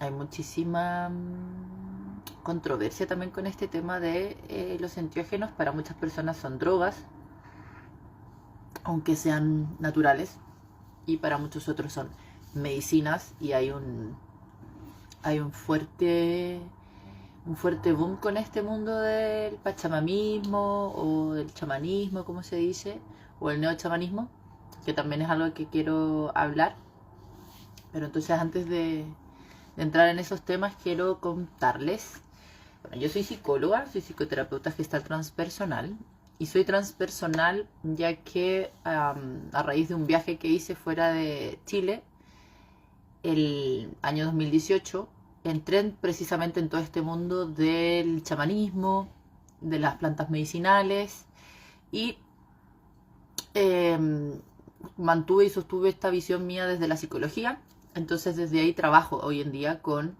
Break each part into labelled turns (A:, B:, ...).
A: hay muchísima controversia también con este tema de los enteógenos. Para muchas personas son drogas, aunque sean naturales, y para muchos otros son medicinas, y hay un fuerte boom con este mundo del pachamamismo o del chamanismo, como se dice, o el neochamanismo, que también es algo que quiero hablar. Pero entonces, antes de entrar en esos temas, quiero contarles. Bueno, yo soy psicóloga, soy psicoterapeuta gestal transpersonal, y soy transpersonal ya que a raíz de un viaje que hice fuera de Chile el año 2018, entré precisamente en todo este mundo del chamanismo, de las plantas medicinales, y mantuve y sostuve esta visión mía desde la psicología. Entonces desde ahí trabajo hoy en día con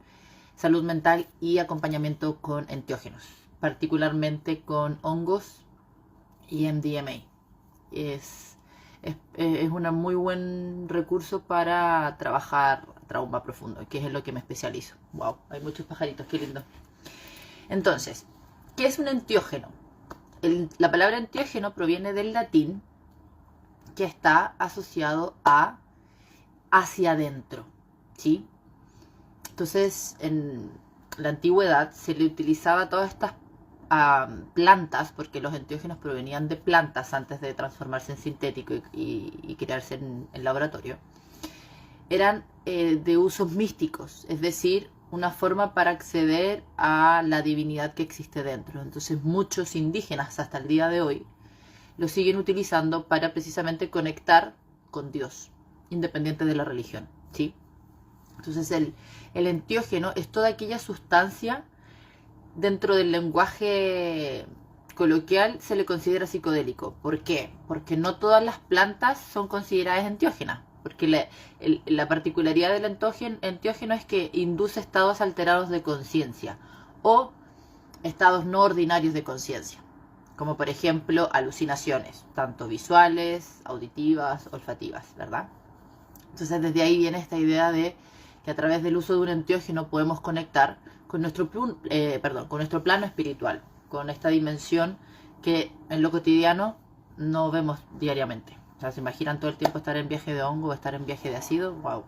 A: salud mental y acompañamiento con enteógenos, particularmente con hongos y MDMA. Es un muy buen recurso para trabajar trauma profundo, que es en lo que me especializo. Wow, hay muchos pajaritos, qué lindo. Entonces, ¿qué es un enteógeno? La palabra enteógeno proviene del latín, que está asociado a hacia adentro, ¿sí? Entonces, en la antigüedad se le utilizaba todas estas plantas, porque los enteógenos provenían de plantas antes de transformarse en sintético y crearse en laboratorio. Eran de usos místicos, es decir, una forma para acceder a la divinidad que existe dentro. Entonces muchos indígenas hasta el día de hoy lo siguen utilizando para precisamente conectar con Dios, independiente de la religión, ¿sí? Entonces el enteógeno es toda aquella sustancia, dentro del lenguaje coloquial se le considera psicodélico. ¿Por qué? Porque no todas las plantas son consideradas enteógenas, porque la particularidad del enteógeno es que induce estados alterados de conciencia o estados no ordinarios de conciencia, como por ejemplo alucinaciones, tanto visuales, auditivas, olfativas, ¿verdad? Entonces desde ahí viene esta idea de que a través del uso de un enteógeno podemos conectar con nuestro plano espiritual, con esta dimensión que en lo cotidiano no vemos diariamente. O sea, se imaginan todo el tiempo estar en viaje de hongo, o estar en viaje de ácido, wow,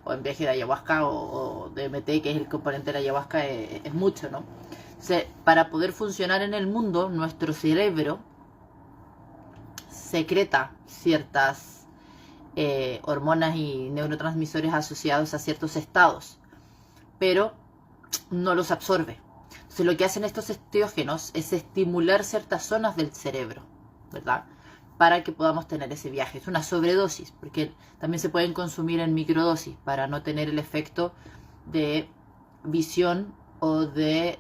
A: o en viaje de ayahuasca o de MT, que es el componente de la ayahuasca, es mucho, ¿no? Entonces, para poder funcionar en el mundo, nuestro cerebro secreta ciertas hormonas y neurotransmisores asociados a ciertos estados, pero no los absorbe. Entonces lo que hacen estos enteógenos es estimular ciertas zonas del cerebro, ¿verdad? Para que podamos tener ese viaje. Es una sobredosis, porque también se pueden consumir en microdosis para no tener el efecto de visión o de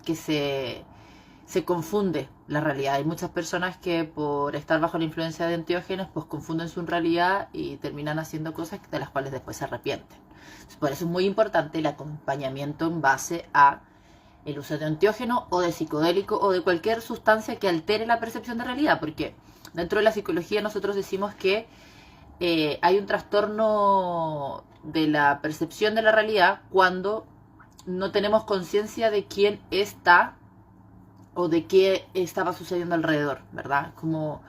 A: que se confunde la realidad. Hay muchas personas que por estar bajo la influencia de enteógenos pues confunden su realidad y terminan haciendo cosas de las cuales después se arrepienten. Entonces, por eso es muy importante el acompañamiento en base a el uso de enteógeno o de psicodélico o de cualquier sustancia que altere la percepción de realidad, porque dentro de la psicología nosotros decimos que hay un trastorno de la percepción de la realidad cuando no tenemos conciencia de quién está o de qué estaba sucediendo alrededor, ¿verdad? Como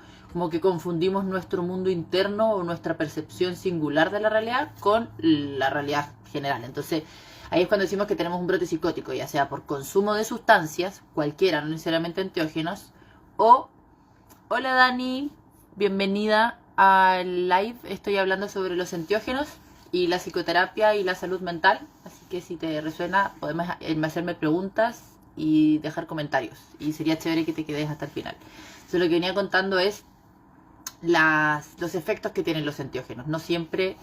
A: que confundimos nuestro mundo interno o nuestra percepción singular de la realidad con la realidad general. Entonces, ahí es cuando decimos que tenemos un brote psicótico, ya sea por consumo de sustancias, cualquiera, no necesariamente enteógenos, o... Hola Dani, bienvenida al live. Estoy hablando sobre los enteógenos y la psicoterapia y la salud mental, así que si te resuena podemos hacerme preguntas y dejar comentarios, y sería chévere que te quedes hasta el final. Entonces, lo que venía contando es los efectos que tienen los enteógenos. No siempre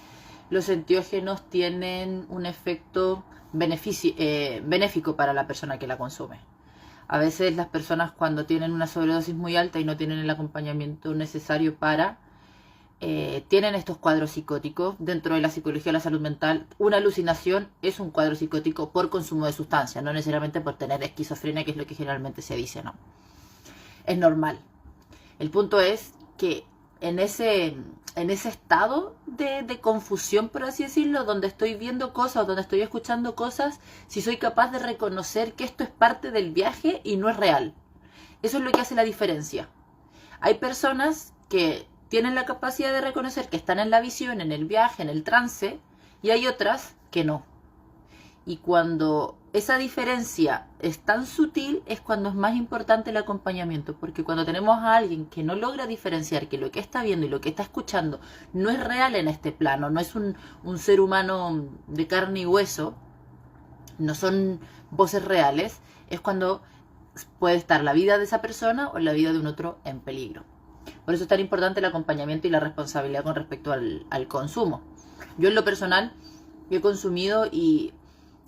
A: los enteógenos tienen un efecto benéfico para la persona que la consume. A veces las personas, cuando tienen una sobredosis muy alta y no tienen el acompañamiento necesario tienen estos cuadros psicóticos. Dentro de la psicología de la salud mental, una alucinación es un cuadro psicótico por consumo de sustancias, no necesariamente por tener esquizofrenia, que es lo que generalmente se dice, ¿no? Es normal. El punto es que en ese estado de confusión, por así decirlo, donde estoy viendo cosas o donde estoy escuchando cosas, si soy capaz de reconocer que esto es parte del viaje y no es real. Eso es lo que hace la diferencia. Hay personas que tienen la capacidad de reconocer que están en la visión, en el viaje, en el trance, y hay otras que no. Y cuando esa diferencia es tan sutil es cuando es más importante el acompañamiento, porque cuando tenemos a alguien que no logra diferenciar que lo que está viendo y lo que está escuchando no es real en este plano, no es un ser humano de carne y hueso, no son voces reales, es cuando puede estar la vida de esa persona o la vida de un otro en peligro. Por eso es tan importante el acompañamiento y la responsabilidad con respecto al consumo. Yo en lo personal he consumido y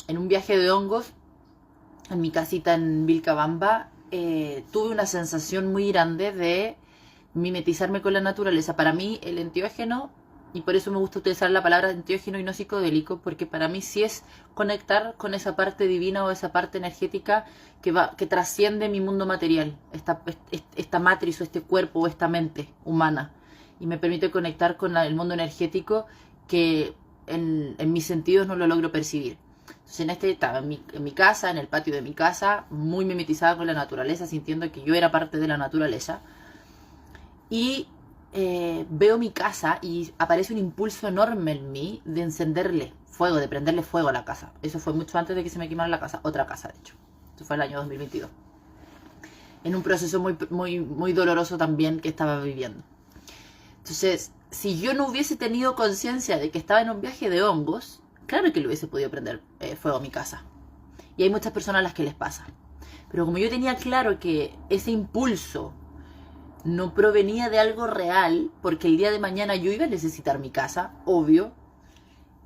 A: en un viaje de hongos, en mi casita en Vilcabamba, tuve una sensación muy grande de mimetizarme con la naturaleza. Para mí el enteógeno, y por eso me gusta utilizar la palabra enteógeno y no psicodélico, porque para mí sí es conectar con esa parte divina o esa parte energética que trasciende mi mundo material, esta matriz o este cuerpo o esta mente humana, y me permite conectar con el mundo energético que en mis sentidos no lo logro percibir. Entonces estaba en mi casa, en el patio de mi casa, muy mimetizada con la naturaleza, sintiendo que yo era parte de la naturaleza. Y veo mi casa y aparece un impulso enorme en mí de encenderle fuego, de prenderle fuego a la casa. Eso fue mucho antes de que se me quemara la casa, otra casa de hecho. Eso fue el año 2022. En un proceso muy doloroso también que estaba viviendo. Entonces, si yo no hubiese tenido conciencia de que estaba en un viaje de hongos, claro que le hubiese podido prender fuego a mi casa. Y hay muchas personas a las que les pasa. Pero como yo tenía claro que ese impulso no provenía de algo real, porque el día de mañana yo iba a necesitar mi casa, obvio,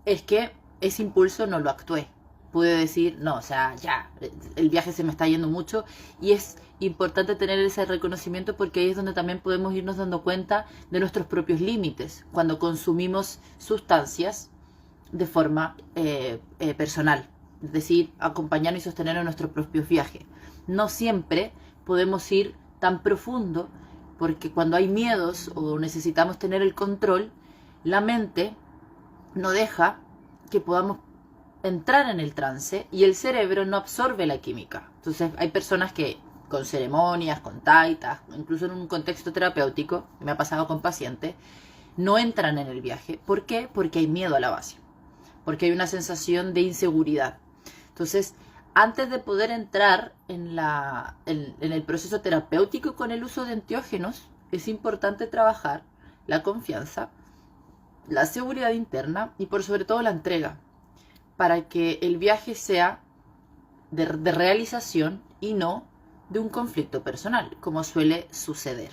A: es que ese impulso no lo actué. Pude decir, no, o sea, ya, el viaje se me está yendo mucho, y es importante tener ese reconocimiento porque ahí es donde también podemos irnos dando cuenta de nuestros propios límites cuando consumimos sustancias de forma personal, es decir, acompañarnos y sostener nuestros propios viajes. No siempre podemos ir tan profundo porque cuando hay miedos o necesitamos tener el control, la mente no deja que podamos entrar en el trance y el cerebro no absorbe la química. Entonces hay personas que con ceremonias, con taitas, incluso en un contexto terapéutico, me ha pasado con pacientes, no entran en el viaje. ¿Por qué? Porque hay miedo a la base, porque hay una sensación de inseguridad. Entonces, antes de poder entrar en el proceso terapéutico con el uso de enteógenos, es importante trabajar la confianza, la seguridad interna y por sobre todo la entrega, para que el viaje sea de realización y no de un conflicto personal, como suele suceder.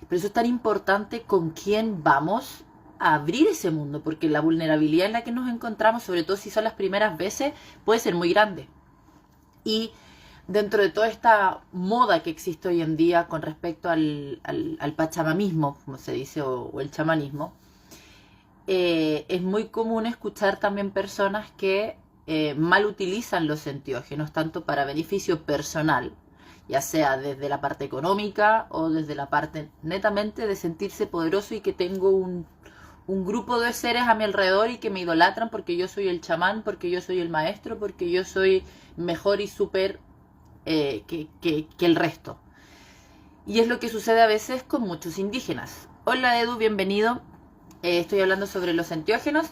A: Por eso es tan importante con quién vamos a abrir ese mundo, porque la vulnerabilidad en la que nos encontramos, sobre todo si son las primeras veces, puede ser muy grande. Y dentro de toda esta moda que existe hoy en día con respecto al pachamamismo, como se dice, o el chamanismo, es muy común escuchar también personas que mal utilizan los enteógenos, tanto para beneficio personal, ya sea desde la parte económica o desde la parte netamente de sentirse poderoso y que tengo un grupo de seres a mi alrededor y que me idolatran porque yo soy el chamán, porque yo soy el maestro, porque yo soy mejor y súper que el resto. Y es lo que sucede a veces con muchos indígenas. Hola Edu, bienvenido. Estoy hablando sobre los enteógenos.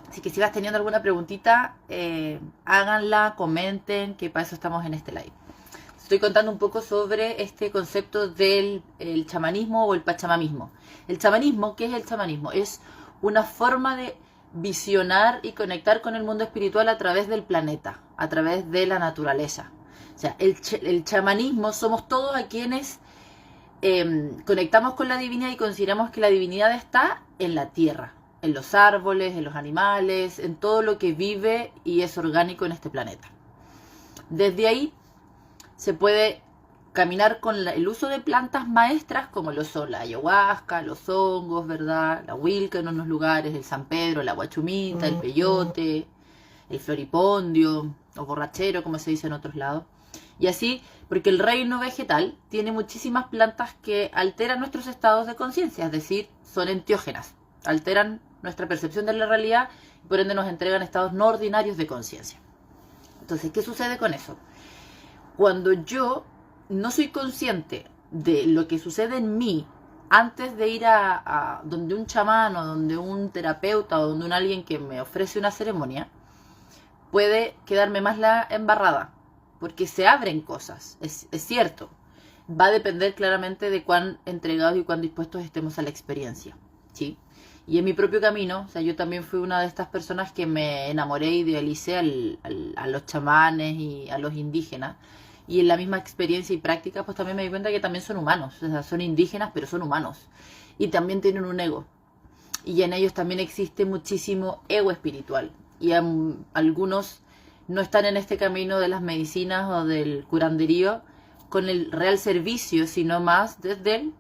A: Así que si vas teniendo alguna preguntita, háganla, comenten, que para eso estamos en este live. Estoy contando un poco sobre este concepto del chamanismo o el pachamamismo. El chamanismo, ¿qué es el chamanismo? Es una forma de visionar y conectar con el mundo espiritual a través del planeta, a través de la naturaleza. O sea, el chamanismo somos todos a quienes conectamos con la divinidad y consideramos que la divinidad está en la tierra, en los árboles, en los animales, en todo lo que vive y es orgánico en este planeta. Desde ahí se puede caminar con el uso de plantas maestras como lo son la ayahuasca, los hongos, ¿verdad? La huilca en unos lugares, el San Pedro, la guachumita, el peyote, el floripondio o borrachero, como se dice en otros lados. Y así, porque el reino vegetal tiene muchísimas plantas que alteran nuestros estados de conciencia, es decir, son enteógenas, alteran nuestra percepción de la realidad y por ende nos entregan estados no ordinarios de conciencia. Entonces, ¿qué sucede con eso? Cuando yo no soy consciente de lo que sucede en mí antes de ir a donde un chamán o donde un terapeuta o donde un alguien que me ofrece una ceremonia, puede quedarme más la embarrada, porque se abren cosas, es cierto. Va a depender claramente de cuán entregados y cuán dispuestos estemos a la experiencia, ¿sí? Y en mi propio camino, o sea, yo también fui una de estas personas que me enamoré e idealicé a los chamanes y a los indígenas. Y en la misma experiencia y práctica, pues también me di cuenta que también son humanos. O sea, son indígenas, pero son humanos. Y también tienen un ego. Y en ellos también existe muchísimo ego espiritual. Y algunos no están en este camino de las medicinas o del curanderío con el real servicio, sino más desde el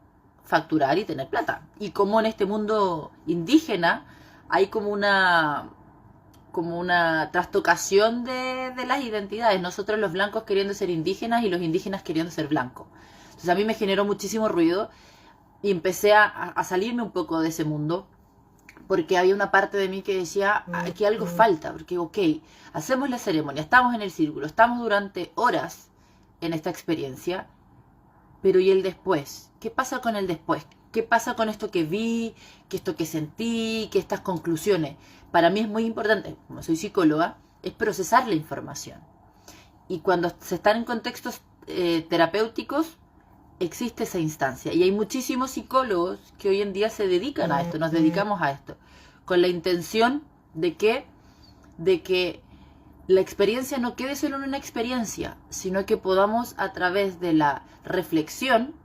A: facturar y tener plata. Y como en este mundo indígena hay como una trastocación de las identidades. Nosotros los blancos queriendo ser indígenas y los indígenas queriendo ser blancos. Entonces a mí me generó muchísimo ruido y empecé a salirme un poco de ese mundo, porque había una parte de mí que decía que algo falta, porque ok, hacemos la ceremonia, estamos en el círculo, estamos durante horas en esta experiencia, pero ¿y el después? ¿Qué pasa con el después? ¿Qué pasa con esto que vi, que esto que sentí, que estas conclusiones? Para mí es muy importante, como soy psicóloga, es procesar la información. Y cuando se están en contextos terapéuticos, existe esa instancia. Y hay muchísimos psicólogos que hoy en día se dedican a esto, nos dedicamos a esto, con la intención de que la experiencia no quede solo en una experiencia, sino que podamos a través de la reflexión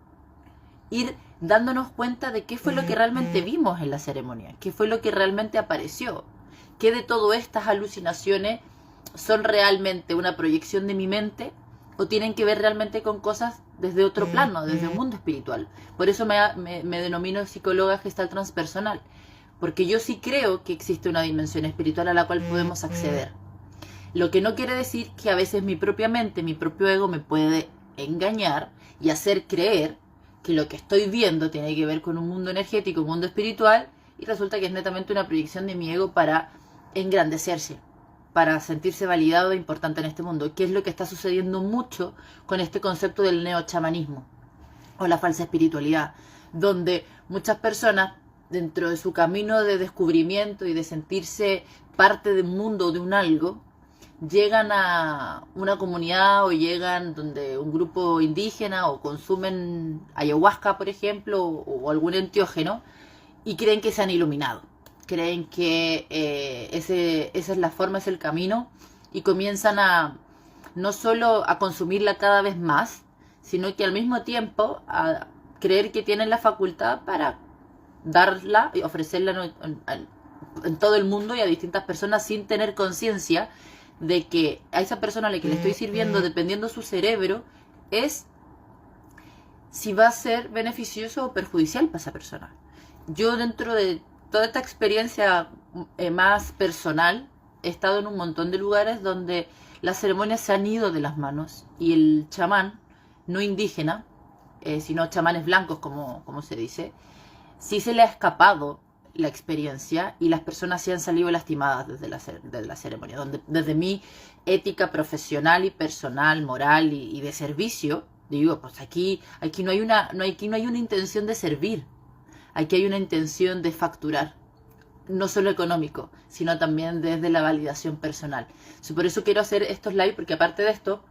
A: ir dándonos cuenta de qué fue lo que realmente vimos en la ceremonia, qué fue lo que realmente apareció, qué de todas estas alucinaciones son realmente una proyección de mi mente o tienen que ver realmente con cosas desde otro plano, desde un mundo espiritual. Por eso me denomino psicóloga gestal transpersonal, porque yo sí creo que existe una dimensión espiritual a la cual podemos acceder. Lo que no quiere decir que a veces mi propia mente, mi propio ego me puede engañar y hacer creer que lo que estoy viendo tiene que ver con un mundo energético, un mundo espiritual, y resulta que es netamente una proyección de mi ego para engrandecerse, para sentirse validado e importante en este mundo, que es lo que está sucediendo mucho con este concepto del neochamanismo o la falsa espiritualidad, donde muchas personas, dentro de su camino de descubrimiento y de sentirse parte de un mundo o de un algo, llegan a una comunidad o llegan donde un grupo indígena o consumen ayahuasca, por ejemplo, o algún enteógeno y creen que se han iluminado. Creen que esa es la forma, es el camino y comienzan a no solo a consumirla cada vez más, sino que al mismo tiempo a creer que tienen la facultad para darla y ofrecerla en todo el mundo y a distintas personas sin tener conciencia de que a esa persona a la que le estoy sirviendo, dependiendo su cerebro, es si va a ser beneficioso o perjudicial para esa persona. Yo dentro de toda esta experiencia más personal he estado en un montón de lugares donde las ceremonias se han ido de las manos y el chamán, no indígena, sino chamanes blancos como se dice, sí se le ha escapado la experiencia y las personas se han salido lastimadas desde la ceremonia, donde desde mi ética profesional y personal, moral y de servicio, digo, pues aquí no hay una intención de servir, aquí hay una intención de facturar, no solo económico, sino también desde la validación personal. Por eso quiero hacer estos live, porque aparte de esto,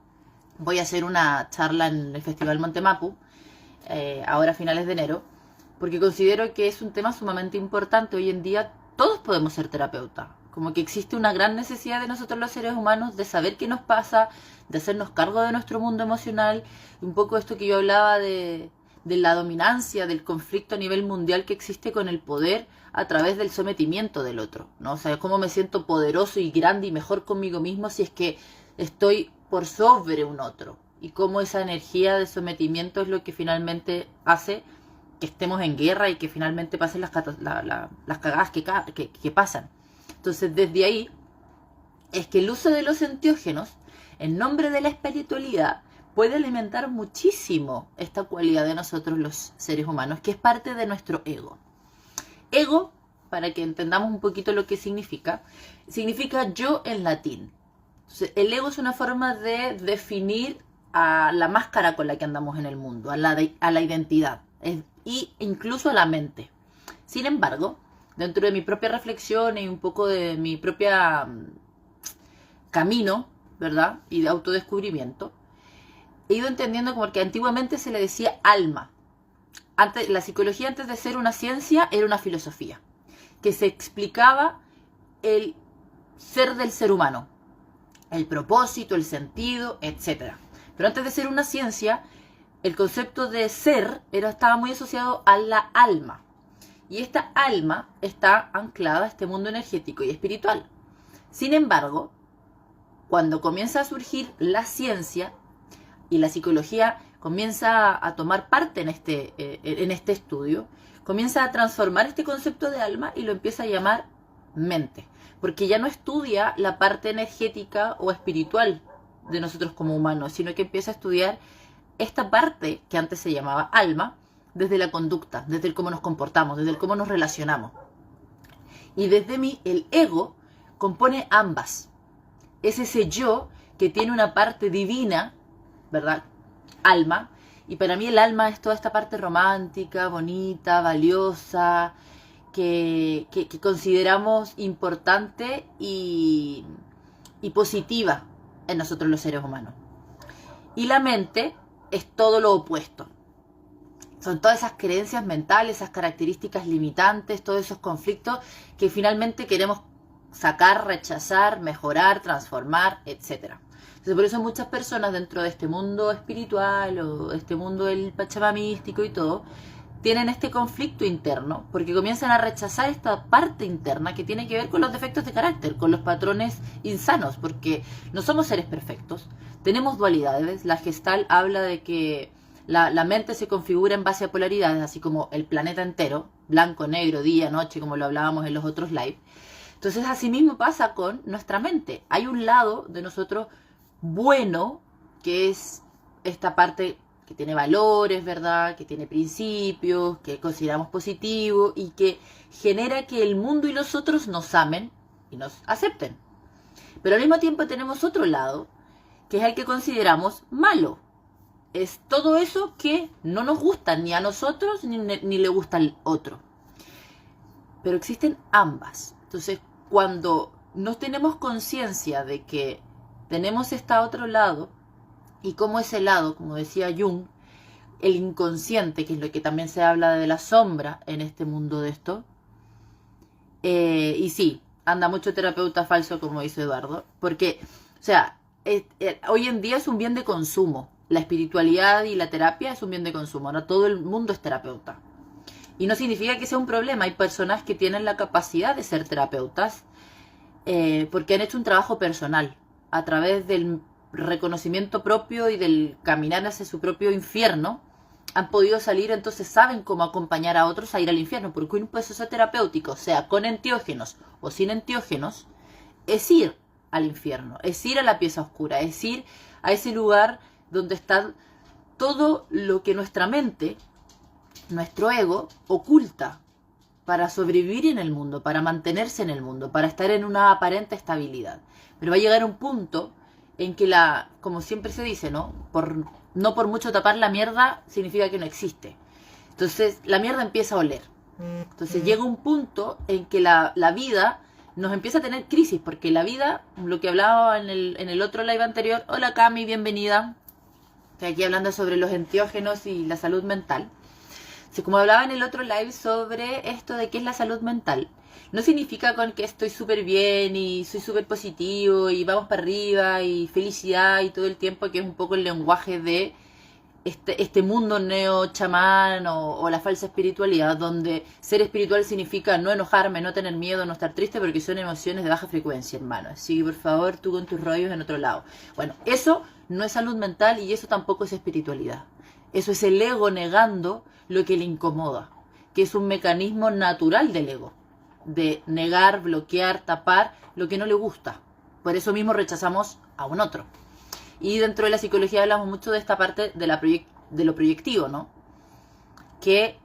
A: voy a hacer una charla en el Festival Montemapu, ahora a finales de enero, porque considero que es un tema sumamente importante. Hoy en día todos podemos ser terapeutas, como que existe una gran necesidad de nosotros los seres humanos de saber qué nos pasa, de hacernos cargo de nuestro mundo emocional, un poco esto que yo hablaba de la dominancia, del conflicto a nivel mundial que existe con el poder a través del sometimiento del otro, ¿no? O sea, cómo me siento poderoso y grande y mejor conmigo mismo si es que estoy por sobre un otro, y cómo esa energía de sometimiento es lo que finalmente hace que estemos en guerra y que finalmente pasen las cagadas que pasan. Entonces, desde ahí es que el uso de los enteógenos en nombre de la espiritualidad, puede alimentar muchísimo esta cualidad de nosotros los seres humanos, que es parte de nuestro ego. Ego, para que entendamos un poquito lo que significa yo en latín. Entonces, el ego es una forma de definir a la máscara con la que andamos en el mundo, a la identidad, e incluso a la mente. Sin embargo, dentro de mi propia reflexión y un poco de mi propia camino, ¿verdad? Y de autodescubrimiento, he ido entendiendo como que antiguamente se le decía alma. La psicología, antes de ser una ciencia, era una filosofía, que se explicaba el ser del ser humano, el propósito, el sentido, etc. Pero antes de ser una ciencia, el concepto de ser estaba muy asociado a la alma. Y esta alma está anclada a este mundo energético y espiritual. Sin embargo, cuando comienza a surgir la ciencia y la psicología comienza a tomar parte en este estudio, comienza a transformar este concepto de alma y lo empieza a llamar mente. Porque ya no estudia la parte energética o espiritual de nosotros como humanos, sino que empieza a estudiar esta parte que antes se llamaba alma, desde la conducta, desde el cómo nos comportamos, desde el cómo nos relacionamos. Y desde mí, el ego compone ambas. Es ese yo que tiene una parte divina, ¿verdad? Alma. Y para mí el alma es toda esta parte romántica, bonita, valiosa, que consideramos importante y positiva en nosotros los seres humanos. Y la mente es todo lo opuesto. Son todas esas creencias mentales, esas características limitantes, todos esos conflictos que finalmente queremos sacar, rechazar, mejorar, transformar, etc. Entonces, por eso muchas personas dentro de este mundo espiritual o este mundo del Pachamama místico y todo, tienen este conflicto interno, porque comienzan a rechazar esta parte interna que tiene que ver con los defectos de carácter, con los patrones insanos, porque no somos seres perfectos, tenemos dualidades. La Gestalt habla de que la mente se configura en base a polaridades, así como el planeta entero, blanco, negro, día, noche, como lo hablábamos en los otros live. Entonces, así mismo pasa con nuestra mente. Hay un lado de nosotros bueno, que es esta parte que tiene valores, ¿verdad? Que tiene principios, que consideramos positivos y que genera que el mundo y los otros nos amen y nos acepten. Pero al mismo tiempo tenemos otro lado, que es el que consideramos malo. Es todo eso que no nos gusta ni a nosotros ni le gusta al otro. Pero existen ambas. Entonces, cuando no tenemos conciencia de que tenemos este otro lado, y como ese lado, como decía Jung, el inconsciente, que es lo que también se habla de la sombra en este mundo de esto, y sí, anda mucho terapeuta falso, como dice Eduardo, porque, o sea, hoy en día es un bien de consumo. La espiritualidad y la terapia es un bien de consumo. Ahora todo el mundo es terapeuta. Y no significa que sea un problema. Hay personas que tienen la capacidad de ser terapeutas porque han hecho un trabajo personal a través del reconocimiento propio y del caminar hacia su propio infierno. Han podido salir, entonces saben cómo acompañar a otros a ir al infierno. Porque un proceso terapéutico, sea con enteógenos o sin enteógenos, es ir al infierno, es ir a la pieza oscura, es ir a ese lugar donde está todo lo que nuestra mente, nuestro ego, oculta para sobrevivir en el mundo, para mantenerse en el mundo, para estar en una aparente estabilidad. Pero va a llegar un punto en que como siempre se dice, ¿no? No por mucho tapar la mierda significa que no existe. Entonces la mierda empieza a oler. Entonces llega un punto en que la vida nos empieza a tener crisis, porque la vida, lo que hablaba en el otro live anterior, hola Cami, bienvenida. Estoy aquí hablando sobre los enteógenos y la salud mental. Como hablaba en el otro live sobre esto de qué es la salud mental, no significa con que estoy súper bien y soy súper positivo y vamos para arriba y felicidad y todo el tiempo, que es un poco el lenguaje de este mundo neo-chamán o la falsa espiritualidad, donde ser espiritual significa no enojarme, no tener miedo, no estar triste, porque son emociones de baja frecuencia, hermano. Así que por favor, tú con tus rollos en otro lado. Bueno, eso no es salud mental y eso tampoco es espiritualidad. Eso es el ego negando lo que le incomoda, que es un mecanismo natural del ego, de negar, bloquear, tapar lo que no le gusta. Por eso mismo rechazamos a un otro. Y dentro de la psicología hablamos mucho de esta parte de lo proyectivo, ¿no? Que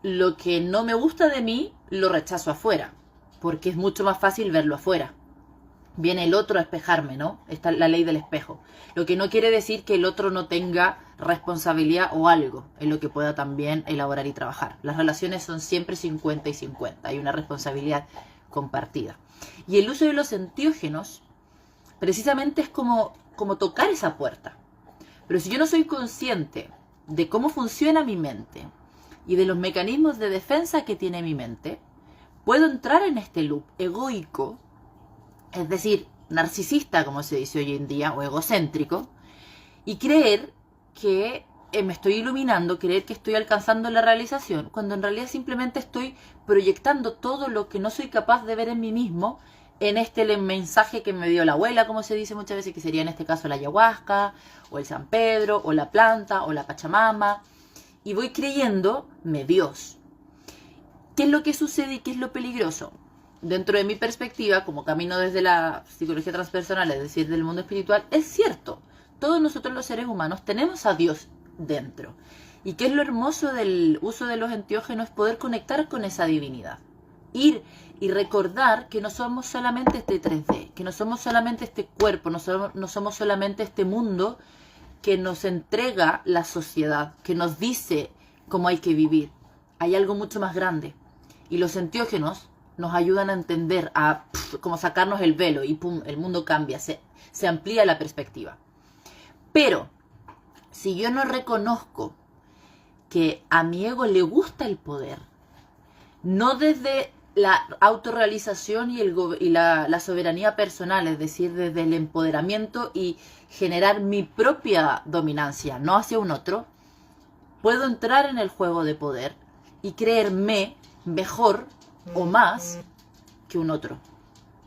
A: lo que no me gusta de mí lo rechazo afuera, porque es mucho más fácil verlo afuera. Viene el otro a espejarme, ¿no? Está la ley del espejo. Lo que no quiere decir que el otro no tenga responsabilidad o algo en lo que pueda también elaborar y trabajar. Las relaciones son siempre 50 y 50. Hay una responsabilidad compartida. Y el uso de los enteógenos precisamente es como tocar esa puerta. Pero si yo no soy consciente de cómo funciona mi mente y de los mecanismos de defensa que tiene mi mente, puedo entrar en este loop egoico, es decir, narcisista, como se dice hoy en día, o egocéntrico, y creer que me estoy iluminando, creer que estoy alcanzando la realización, cuando en realidad simplemente estoy proyectando todo lo que no soy capaz de ver en mí mismo en este mensaje que me dio la abuela, como se dice muchas veces, que sería en este caso la ayahuasca, o el San Pedro, o la planta, o la Pachamama, y voy creyéndome Dios. ¿Qué es lo que sucede y qué es lo peligroso? Dentro de mi perspectiva, como camino desde la psicología transpersonal, es decir, del mundo espiritual, es cierto, todos nosotros los seres humanos tenemos a Dios dentro. ¿Y qué es lo hermoso del uso de los enteógenos? Poder conectar con esa divinidad. Ir y recordar que no somos solamente este 3D, que no somos solamente este cuerpo, no somos solamente este mundo que nos entrega la sociedad, que nos dice cómo hay que vivir. Hay algo mucho más grande. Y los enteógenos nos ayudan a entender, a como sacarnos el velo y pum, el mundo cambia, se amplía la perspectiva. Pero, si yo no reconozco que a mi ego le gusta el poder, no desde la autorrealización y la soberanía personal, es decir, desde el empoderamiento y generar mi propia dominancia, no hacia un otro, puedo entrar en el juego de poder y creerme mejor o más que un otro.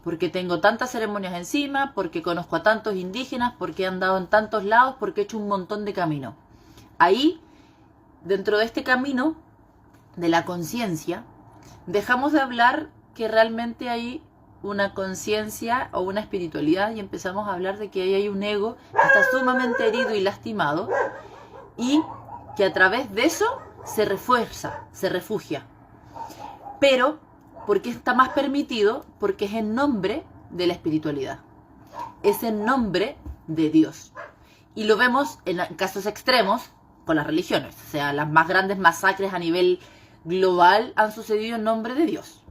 A: Porque tengo tantas ceremonias encima, porque conozco a tantos indígenas, porque he andado en tantos lados, porque he hecho un montón de camino. Ahí, dentro de este camino de la conciencia, dejamos de hablar que realmente hay una conciencia o una espiritualidad y empezamos a hablar de que ahí hay un ego que está sumamente herido y lastimado y que a través de eso se refuerza, se refugia. Pero, ¿por qué está más permitido? Porque es en nombre de la espiritualidad. Es en nombre de Dios. Y lo vemos en casos extremos con las religiones. O sea, las más grandes masacres a nivel global han sucedido en nombre de Dios.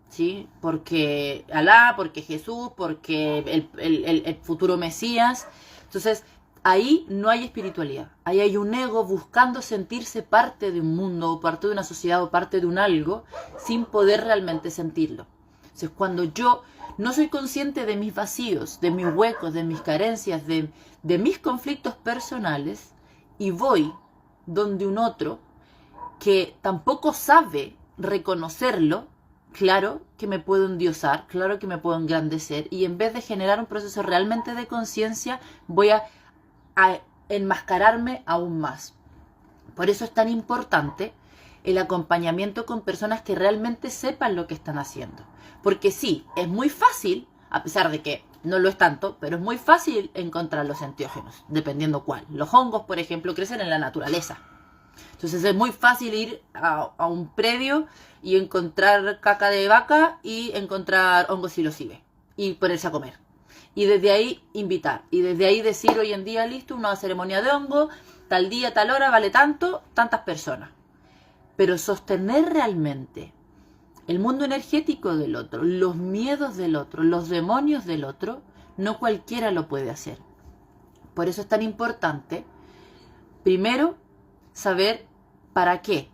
A: ¿Sí? Porque Alá, porque Jesús, porque el futuro Mesías. Entonces, ahí no hay espiritualidad. Ahí hay un ego buscando sentirse parte de un mundo, o parte de una sociedad, o parte de un algo, sin poder realmente sentirlo. Entonces, cuando yo no soy consciente de mis vacíos, de mis huecos, de mis carencias, de mis conflictos personales, y voy donde un otro que tampoco sabe reconocerlo, claro que me puedo endiosar, claro que me puedo engrandecer, y en vez de generar un proceso realmente de conciencia, voy a enmascararme aún más. Por eso es tan importante el acompañamiento con personas que realmente sepan lo que están haciendo. Porque sí, es muy fácil, a pesar de que no lo es tanto, pero es muy fácil encontrar los enteógenos, dependiendo cuál. Los hongos, por ejemplo, crecen en la naturaleza. Entonces es muy fácil ir a un predio y encontrar caca de vaca y encontrar hongos psilocibe y ponerse a comer. Y desde ahí invitar. Y desde ahí decir hoy en día, listo, una ceremonia de hongo, tal día, tal hora, vale tanto, tantas personas. Pero sostener realmente el mundo energético del otro, los miedos del otro, los demonios del otro, no cualquiera lo puede hacer. Por eso es tan importante, primero, saber para qué.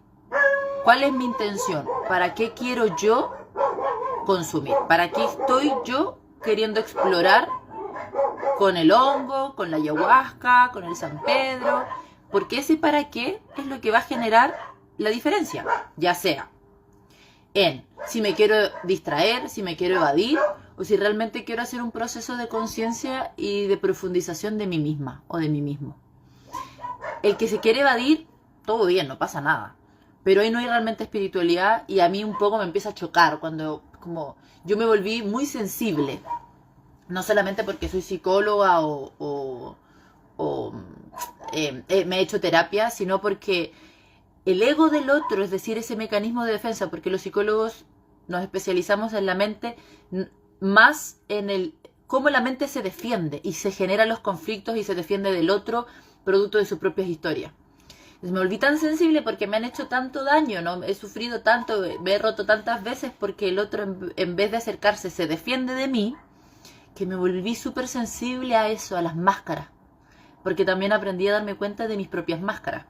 A: ¿Cuál es mi intención? ¿Para qué quiero yo consumir? ¿Para qué estoy yo queriendo explorar con el hongo, con la ayahuasca, con el San Pedro? Porque ese para qué es lo que va a generar la diferencia, ya sea en si me quiero distraer, si me quiero evadir, o si realmente quiero hacer un proceso de conciencia y de profundización de mí misma o de mí mismo. El que se quiere evadir, todo bien, no pasa nada. Pero ahí no hay realmente espiritualidad y a mí un poco me empieza a chocar cuando como yo me volví muy sensible. No solamente porque soy psicóloga o me he hecho terapia, sino porque el ego del otro, es decir, ese mecanismo de defensa, porque los psicólogos nos especializamos en la mente, más en el cómo la mente se defiende y se generan los conflictos y se defiende del otro producto de sus propias historias. Me volví tan sensible porque me han hecho tanto daño, ¿no? He sufrido tanto, me he roto tantas veces porque el otro en vez de acercarse se defiende de mí, que me volví súper sensible a eso, a las máscaras. Porque también aprendí a darme cuenta de mis propias máscaras.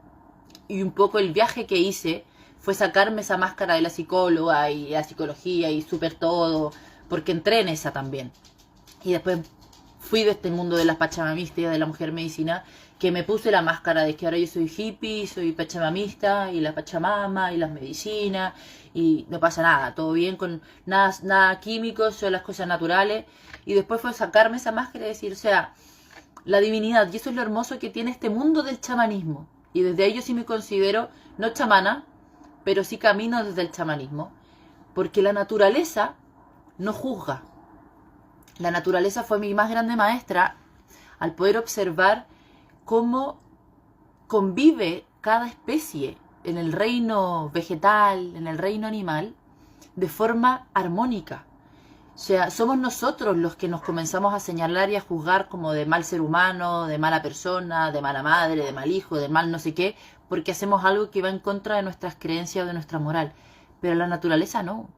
A: Y un poco el viaje que hice fue sacarme esa máscara de la psicóloga y la psicología y súper todo, porque entré en esa también. Y después fui de este mundo de las pachamamistas y de la mujer medicina, que me puse la máscara de que ahora yo soy hippie, soy pachamamista y la pachamama y las medicinas y no pasa nada, todo bien con nada químicos, son las cosas naturales. Y después fue sacarme esa máscara y decir, o sea, la divinidad, y eso es lo hermoso que tiene este mundo del chamanismo. Y desde ahí yo sí me considero no chamana, pero sí camino desde el chamanismo, porque la naturaleza no juzga. La naturaleza fue mi más grande maestra al poder observar cómo convive cada especie en el reino vegetal, en el reino animal, de forma armónica. O sea, somos nosotros los que nos comenzamos a señalar y a juzgar como de mal ser humano, de mala persona, de mala madre, de mal hijo, de mal no sé qué, porque hacemos algo que va en contra de nuestras creencias o de nuestra moral. Pero la naturaleza no.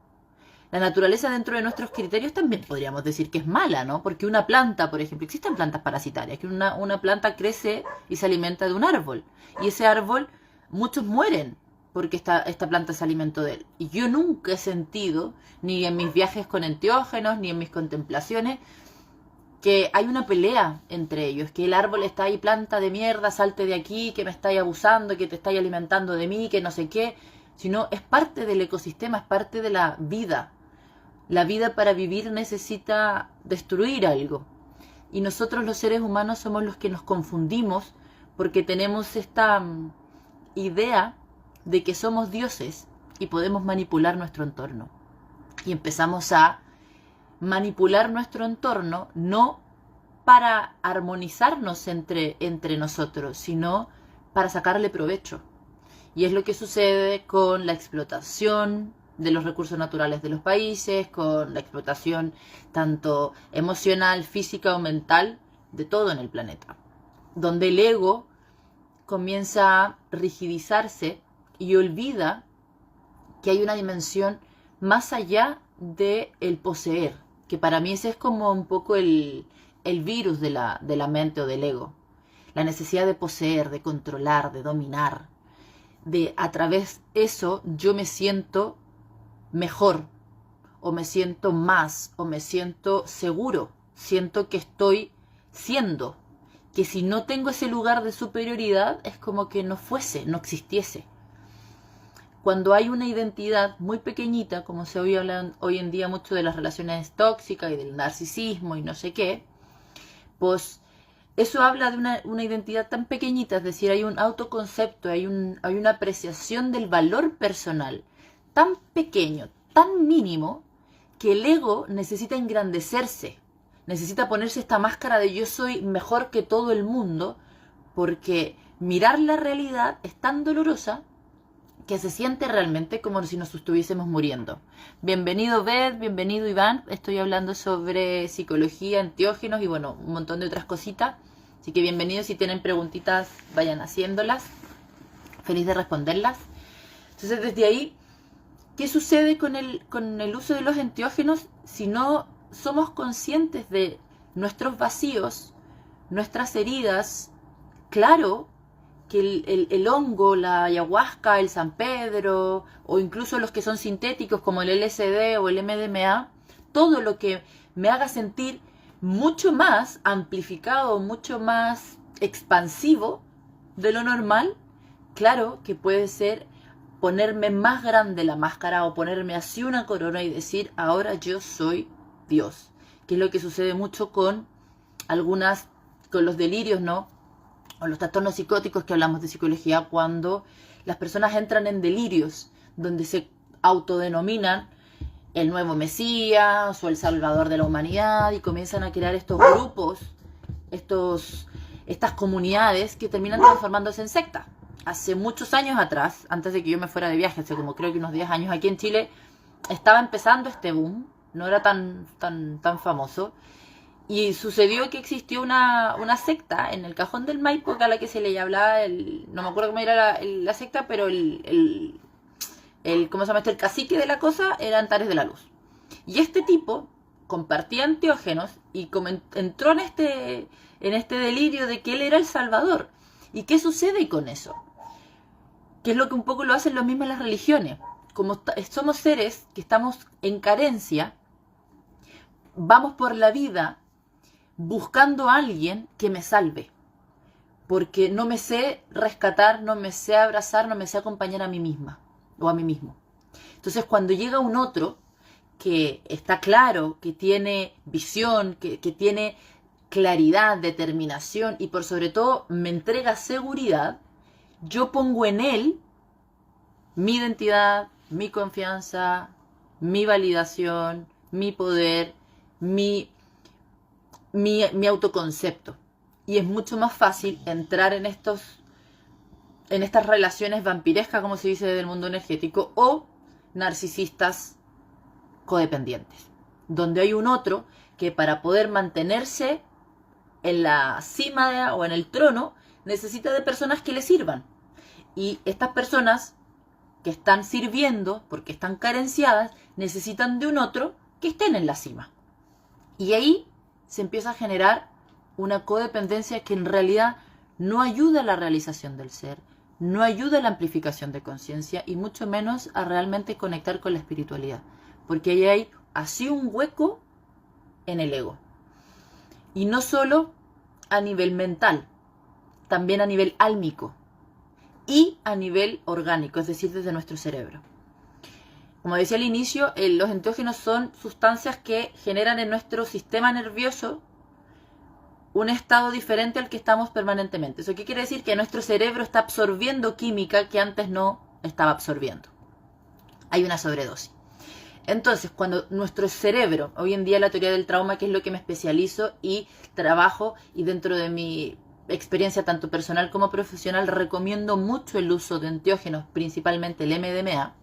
A: La naturaleza dentro de nuestros criterios también podríamos decir que es mala, ¿no? Porque una planta, por ejemplo, existen plantas parasitarias, que una planta crece y se alimenta de un árbol. Y ese árbol, muchos mueren porque esta planta se alimentó de él. Y yo nunca he sentido, ni en mis viajes con enteógenos, ni en mis contemplaciones, que hay una pelea entre ellos, que el árbol está ahí, planta de mierda, salte de aquí, que me estáis abusando, que te estáis alimentando de mí, que no sé qué, sino es parte del ecosistema, es parte de la vida. La vida para vivir necesita destruir algo. Y nosotros los seres humanos somos los que nos confundimos porque tenemos esta idea de que somos dioses y podemos manipular nuestro entorno. Y empezamos a manipular nuestro entorno no para armonizarnos entre nosotros, sino para sacarle provecho. Y es lo que sucede con la explotación de los recursos naturales de los países, con la explotación tanto emocional, física o mental de todo en el planeta, donde el ego comienza a rigidizarse y olvida que hay una dimensión más allá de el poseer, que para mí ese es como un poco el virus de la mente o del ego, la necesidad de poseer, de controlar, de dominar, de a través de eso yo me siento mejor, o me siento más, o me siento seguro, siento que estoy siendo, que si no tengo ese lugar de superioridad es como que no fuese, no existiese. Cuando hay una identidad muy pequeñita, como se oye hablar hoy en día mucho de las relaciones tóxicas y del narcisismo y no sé qué, pues eso habla de una identidad tan pequeñita, es decir, hay un autoconcepto, hay una apreciación del valor personal tan pequeño, tan mínimo, que el ego necesita engrandecerse, necesita ponerse esta máscara de yo soy mejor que todo el mundo, porque mirar la realidad es tan dolorosa que se siente realmente como si nos estuviésemos muriendo. Bienvenido Beth, bienvenido Iván, estoy hablando sobre psicología, enteógenos y bueno, un montón de otras cositas, así que bienvenidos, si tienen preguntitas vayan haciéndolas, feliz de responderlas. Entonces desde ahí, ¿qué sucede con el uso de los enteógenos si no somos conscientes de nuestros vacíos, nuestras heridas? Claro que el hongo, la ayahuasca, el San Pedro, o incluso los que son sintéticos como el LSD o el MDMA, todo lo que me haga sentir mucho más amplificado, mucho más expansivo de lo normal, claro que puede ser ponerme más grande la máscara o ponerme así una corona y decir, ahora yo soy Dios. Que es lo que sucede mucho con los delirios, ¿no? O los trastornos psicóticos que hablamos de psicología, cuando las personas entran en delirios, donde se autodenominan el nuevo Mesías o el Salvador de la humanidad y comienzan a crear estos grupos, estos estas comunidades que terminan transformándose en sectas. Hace muchos años atrás, antes de que yo me fuera de viaje, hace como creo que unos 10 años, aquí en Chile estaba empezando este boom, no era tan famoso, y sucedió que existió una secta en el Cajón del Maipo, a la que se le hablaba, no me acuerdo cómo era la secta, pero ¿cómo se llama esto? El cacique de la cosa era Antares de la Luz. Y este tipo compartía enteógenos y entró en este delirio de que él era el Salvador. ¿Y qué sucede con eso? Que es lo que un poco lo hacen los mismos las religiones. Como somos seres que estamos en carencia, vamos por la vida buscando a alguien que me salve. Porque no me sé rescatar, no me sé abrazar, no me sé acompañar a mí misma o a mí mismo. Entonces cuando llega un otro que está claro, que tiene visión, que tiene claridad, determinación y por sobre todo me entrega seguridad, yo pongo en él mi identidad, mi confianza, mi validación, mi poder, mi autoconcepto. Y es mucho más fácil entrar en estas relaciones vampirescas, como se dice del mundo energético, o narcisistas codependientes, donde hay un otro que para poder mantenerse en la cima o en el trono necesita de personas que le sirvan. Y estas personas que están sirviendo, porque están carenciadas, necesitan de un otro que estén en la cima. Y ahí se empieza a generar una codependencia que en realidad no ayuda a la realización del ser, no ayuda a la amplificación de conciencia y mucho menos a realmente conectar con la espiritualidad. Porque ahí hay así un hueco en el ego. Y no solo a nivel mental, también a nivel álmico y a nivel orgánico, es decir, desde nuestro cerebro. Como decía al inicio, los enteógenos son sustancias que generan en nuestro sistema nervioso un estado diferente al que estamos permanentemente. ¿Eso qué quiere decir? Que nuestro cerebro está absorbiendo química que antes no estaba absorbiendo. Hay una sobredosis. Entonces, cuando nuestro cerebro, hoy en día la teoría del trauma, que es lo que me especializo y trabajo, y dentro de mi experiencia tanto personal como profesional, recomiendo mucho el uso de enteógenos, principalmente el MDMA,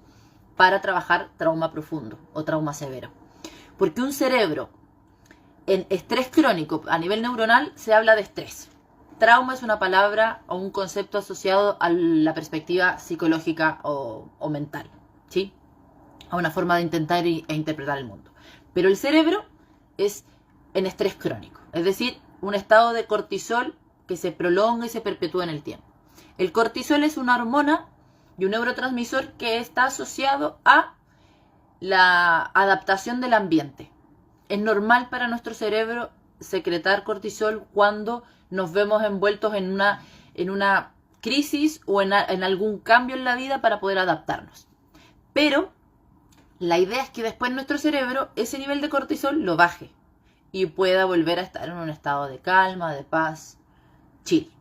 A: para trabajar trauma profundo o trauma severo. Porque un cerebro en estrés crónico a nivel neuronal se habla de estrés. Trauma es una palabra o un concepto asociado a la perspectiva psicológica o mental, ¿sí? A una forma de intentar e interpretar el mundo. Pero el cerebro es en estrés crónico, es decir, un estado de cortisol que se prolonga y se perpetúa en el tiempo. El cortisol es una hormona y un neurotransmisor que está asociado a la adaptación del ambiente. Es normal para nuestro cerebro secretar cortisol cuando nos vemos envueltos en una crisis o en algún cambio en la vida para poder adaptarnos. Pero la idea es que después nuestro cerebro ese nivel de cortisol lo baje y pueda volver a estar en un estado de calma, de paz, chill.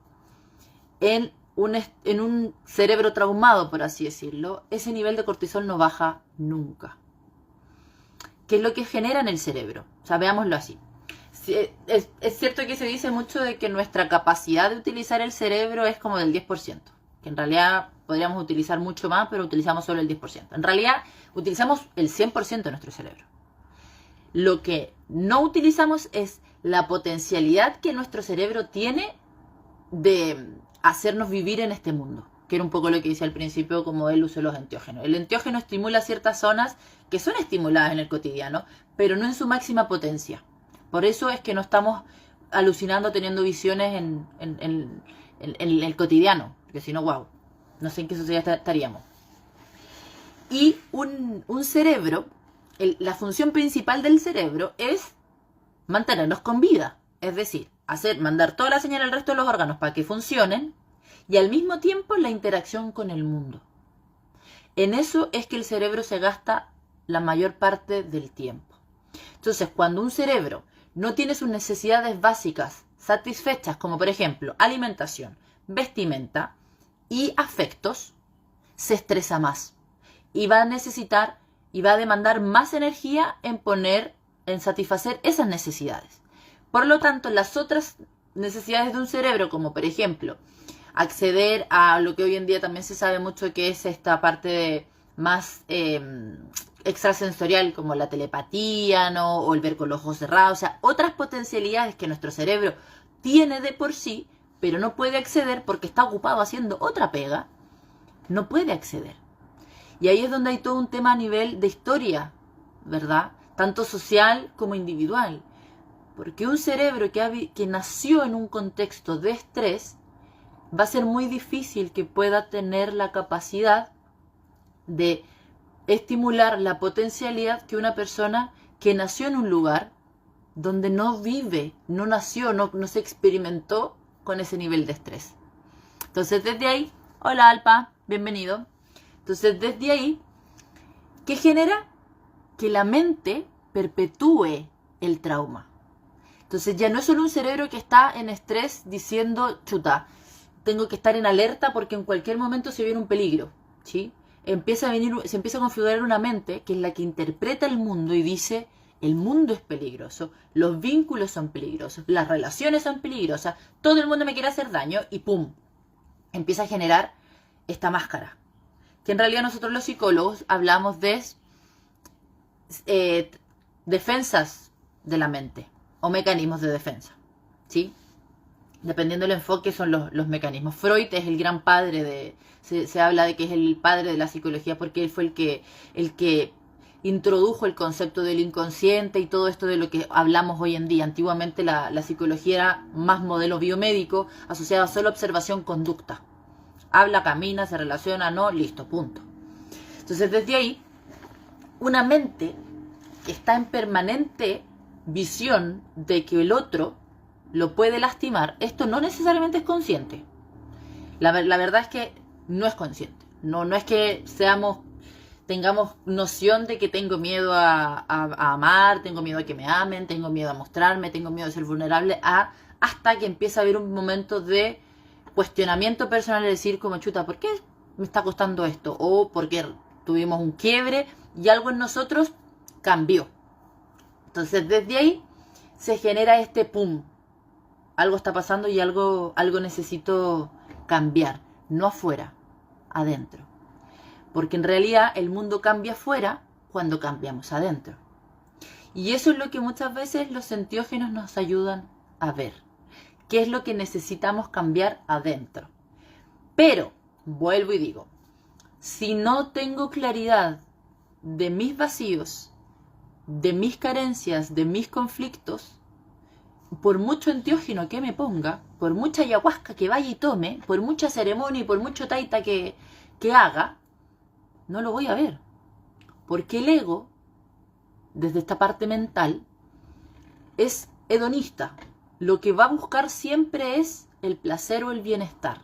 A: En un cerebro traumado, por así decirlo, ese nivel de cortisol no baja nunca. ¿Qué es lo que genera en el cerebro? O sea, veámoslo así. Es cierto que se dice mucho de que nuestra capacidad de utilizar el cerebro es como del 10%, que en realidad podríamos utilizar mucho más, pero utilizamos solo el 10%. En realidad, utilizamos el 100% de nuestro cerebro. Lo que no utilizamos es la potencialidad que nuestro cerebro tiene de hacernos vivir en este mundo, que era un poco lo que decía al principio, como el uso de los enteógenos. El enteógeno estimula ciertas zonas que son estimuladas en el cotidiano, pero no en su máxima potencia. Por eso es que no estamos alucinando teniendo visiones en el cotidiano, porque si no, wow, no sé en qué sociedad estaríamos. Y un cerebro, la función principal del cerebro es mantenernos con vida, es decir, mandar toda la señal al resto de los órganos para que funcionen y al mismo tiempo la interacción con el mundo. En eso es que el cerebro se gasta la mayor parte del tiempo. Entonces, cuando un cerebro no tiene sus necesidades básicas satisfechas, como por ejemplo alimentación, vestimenta y afectos, se estresa más y va a necesitar y va a demandar más energía en satisfacer esas necesidades. Por lo tanto, las otras necesidades de un cerebro, como por ejemplo acceder a lo que hoy en día también se sabe mucho, que es esta parte más extrasensorial, como la telepatía, ¿no? O el ver con los ojos cerrados, o sea, otras potencialidades que nuestro cerebro tiene de por sí, pero no puede acceder porque está ocupado haciendo otra pega, no puede acceder. Y ahí es donde hay todo un tema a nivel de historia, ¿verdad? Tanto social como individual. Porque un cerebro que nació en un contexto de estrés, va a ser muy difícil que pueda tener la capacidad de estimular la potencialidad que una persona que nació en un lugar donde no vive, no nació, no se experimentó con ese nivel de estrés. Entonces desde ahí, hola Alpa, bienvenido. Entonces desde ahí, ¿qué genera? Que la mente perpetúe el trauma. Entonces ya no es solo un cerebro que está en estrés diciendo, chuta, tengo que estar en alerta porque en cualquier momento se viene un peligro, ¿sí? Se empieza a configurar una mente que es la que interpreta el mundo y dice, el mundo es peligroso, los vínculos son peligrosos, las relaciones son peligrosas, todo el mundo me quiere hacer daño y ¡pum! Empieza a generar esta máscara. Que en realidad nosotros los psicólogos hablamos de defensas de la mente o mecanismos de defensa, ¿sí? Dependiendo del enfoque son los mecanismos. Freud es el gran padre se habla de que es el padre de la psicología porque él fue el que introdujo el concepto del inconsciente y todo esto de lo que hablamos hoy en día. Antiguamente la psicología era más modelo biomédico asociado a solo observación conducta. Habla, camina, se relaciona, no, listo, punto. Entonces desde ahí, una mente que está en permanente visión de que el otro lo puede lastimar, esto no necesariamente es consciente. La verdad es que no es consciente. No es que tengamos noción de que tengo miedo a amar, tengo miedo a que me amen, tengo miedo a mostrarme, tengo miedo a ser vulnerable, hasta que empieza a haber un momento de cuestionamiento personal, de decir como chuta, ¿por qué me está costando esto? O porque tuvimos un quiebre y algo en nosotros cambió. Entonces desde ahí se genera este pum. Algo está pasando y algo necesito cambiar. No afuera, adentro. Porque en realidad el mundo cambia afuera cuando cambiamos adentro. Y eso es lo que muchas veces los enteógenos nos ayudan a ver. ¿Qué es lo que necesitamos cambiar adentro? Pero, vuelvo y digo, si no tengo claridad de mis vacíos, de mis carencias, de mis conflictos, por mucho enteógeno que me ponga, por mucha ayahuasca que vaya y tome, por mucha ceremonia y por mucho taita que haga, no lo voy a ver. Porque el ego, desde esta parte mental, es hedonista. Lo que va a buscar siempre es el placer o el bienestar.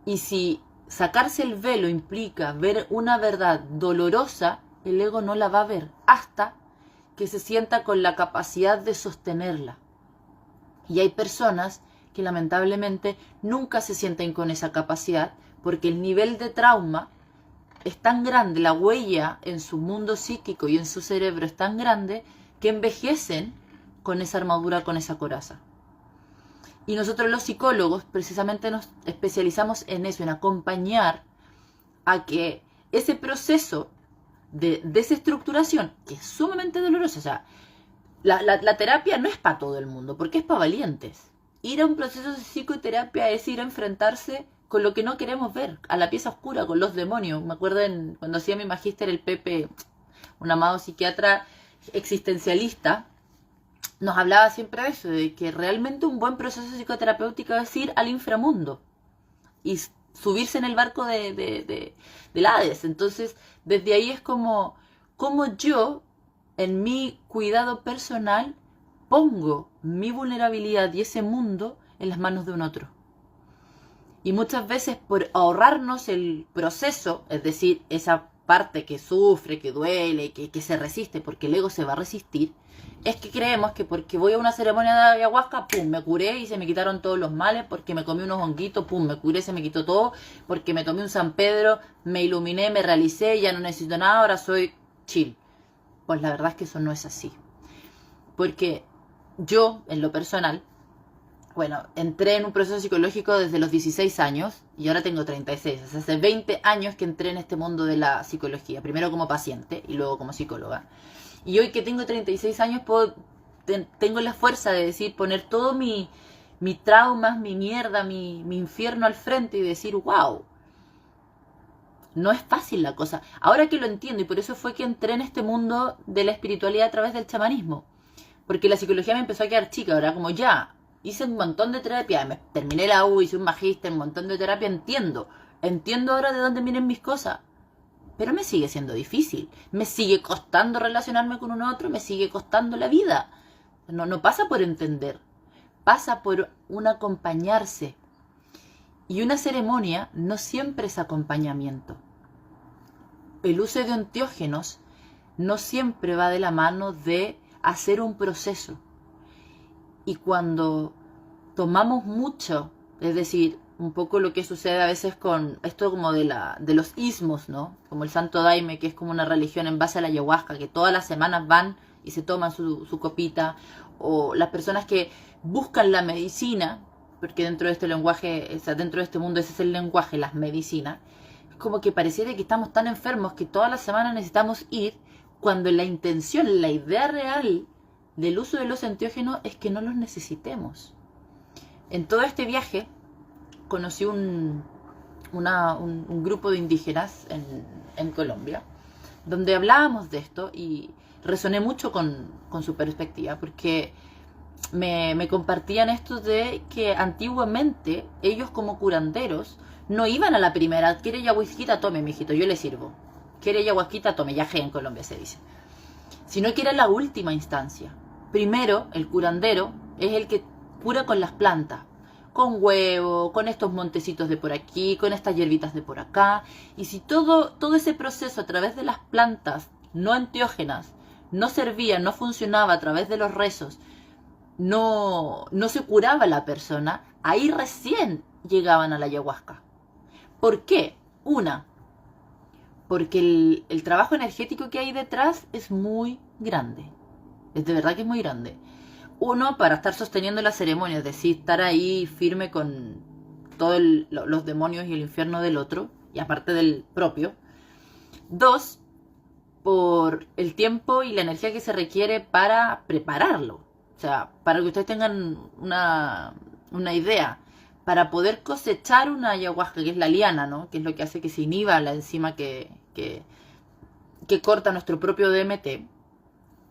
A: Y si sacarse el velo implica ver una verdad dolorosa, el ego no la va a ver hasta que se sienta con la capacidad de sostenerla. Y hay personas que lamentablemente nunca se sienten con esa capacidad porque el nivel de trauma es tan grande, la huella en su mundo psíquico y en su cerebro es tan grande que envejecen con esa armadura, con esa coraza. Y nosotros los psicólogos precisamente nos especializamos en eso, en acompañar a que ese proceso de desestructuración, que es sumamente doloroso, o sea, la terapia no es para todo el mundo, porque es para valientes. Ir a un proceso de psicoterapia es ir a enfrentarse con lo que no queremos ver, a la pieza oscura, con los demonios. Me acuerdo cuando hacía mi magíster el Pepe, un amado psiquiatra existencialista, nos hablaba siempre de eso, de que realmente un buen proceso psicoterapéutico es ir al inframundo y subirse en el barco del Hades. Entonces, desde ahí es como yo, en mi cuidado personal, pongo mi vulnerabilidad y ese mundo en las manos de un otro. Y muchas veces por ahorrarnos el proceso, es decir, esa parte que sufre, que duele, que se resiste, porque el ego se va a resistir, es que creemos que porque voy a una ceremonia de ayahuasca, pum, me curé y se me quitaron todos los males, porque me comí unos honguitos, pum, me curé, se me quitó todo, porque me tomé un San Pedro, me iluminé, me realicé, ya no necesito nada, ahora soy chill. Pues la verdad es que eso no es así. Porque yo, en lo personal, bueno, entré en un proceso psicológico desde los 16 años y ahora tengo 36. O sea, hace 20 años que entré en este mundo de la psicología. Primero como paciente y luego como psicóloga. Y hoy que tengo 36 años tengo la fuerza de decir, poner todo mi traumas, mi mierda, mi infierno al frente y decir, wow, no es fácil la cosa. Ahora que lo entiendo, y por eso fue que entré en este mundo de la espiritualidad a través del chamanismo. Porque la psicología me empezó a quedar chica, ahora como ya, hice un montón de terapia, terminé la U, hice un magíster, un montón de terapia, entiendo ahora de dónde vienen mis cosas. Pero me sigue siendo difícil, me sigue costando relacionarme con un otro, me sigue costando la vida. No pasa por entender, pasa por un acompañarse. Y una ceremonia no siempre es acompañamiento. El uso de enteógenos no siempre va de la mano de hacer un proceso. Y cuando tomamos mucho, es decir, un poco lo que sucede a veces con esto como de los ismos, ¿no? Como el Santo Daime, que es como una religión en base a la ayahuasca, que todas las semanas van y se toman su copita, o las personas que buscan la medicina, porque dentro de este lenguaje, o sea, dentro de este mundo ese es el lenguaje, las medicinas, es como que pareciera que estamos tan enfermos que todas las semanas necesitamos ir, cuando la intención, la idea real del uso de los enteógenos es que no los necesitemos. En todo este viaje conocí un grupo de indígenas en Colombia, donde hablábamos de esto y resoné mucho con su perspectiva, porque me compartían esto de que antiguamente ellos como curanderos no iban a la primera, quiere ayahuasquita, tome, mijito, yo le sirvo. Quiere ayahuasquita, tome, yagé en Colombia se dice. Sino que era la última instancia. Primero, el curandero es el que cura con las plantas, con huevo, con estos montecitos de por aquí, con estas hierbitas de por acá. Y si todo ese proceso a través de las plantas no enteógenas no servía, no funcionaba a través de los rezos, no se curaba la persona, ahí recién llegaban a la ayahuasca. ¿Por qué? Porque el trabajo energético que hay detrás es muy grande. Es de verdad que es muy grande. Uno, para estar sosteniendo la ceremonia, es decir, estar ahí firme con todos los demonios y el infierno del otro, y aparte del propio. Dos, por el tiempo y la energía que se requiere para prepararlo. O sea, para que ustedes tengan una idea, para poder cosechar una ayahuasca, que es la liana, ¿no? Que es lo que hace que se inhiba la enzima que corta nuestro propio DMT.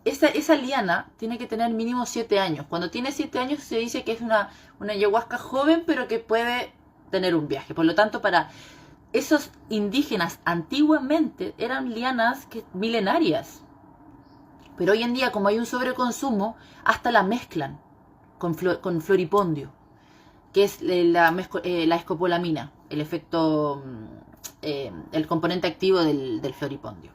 A: Esa liana tiene que tener mínimo 7 años. Cuando tiene 7 años se dice que es una ayahuasca joven, pero que puede tener un viaje. Por lo tanto, para esos indígenas antiguamente eran lianas milenarias. Pero hoy en día, como hay un sobreconsumo, hasta la mezclan con floripondio, que es la escopolamina, el efecto, el componente activo del floripondio.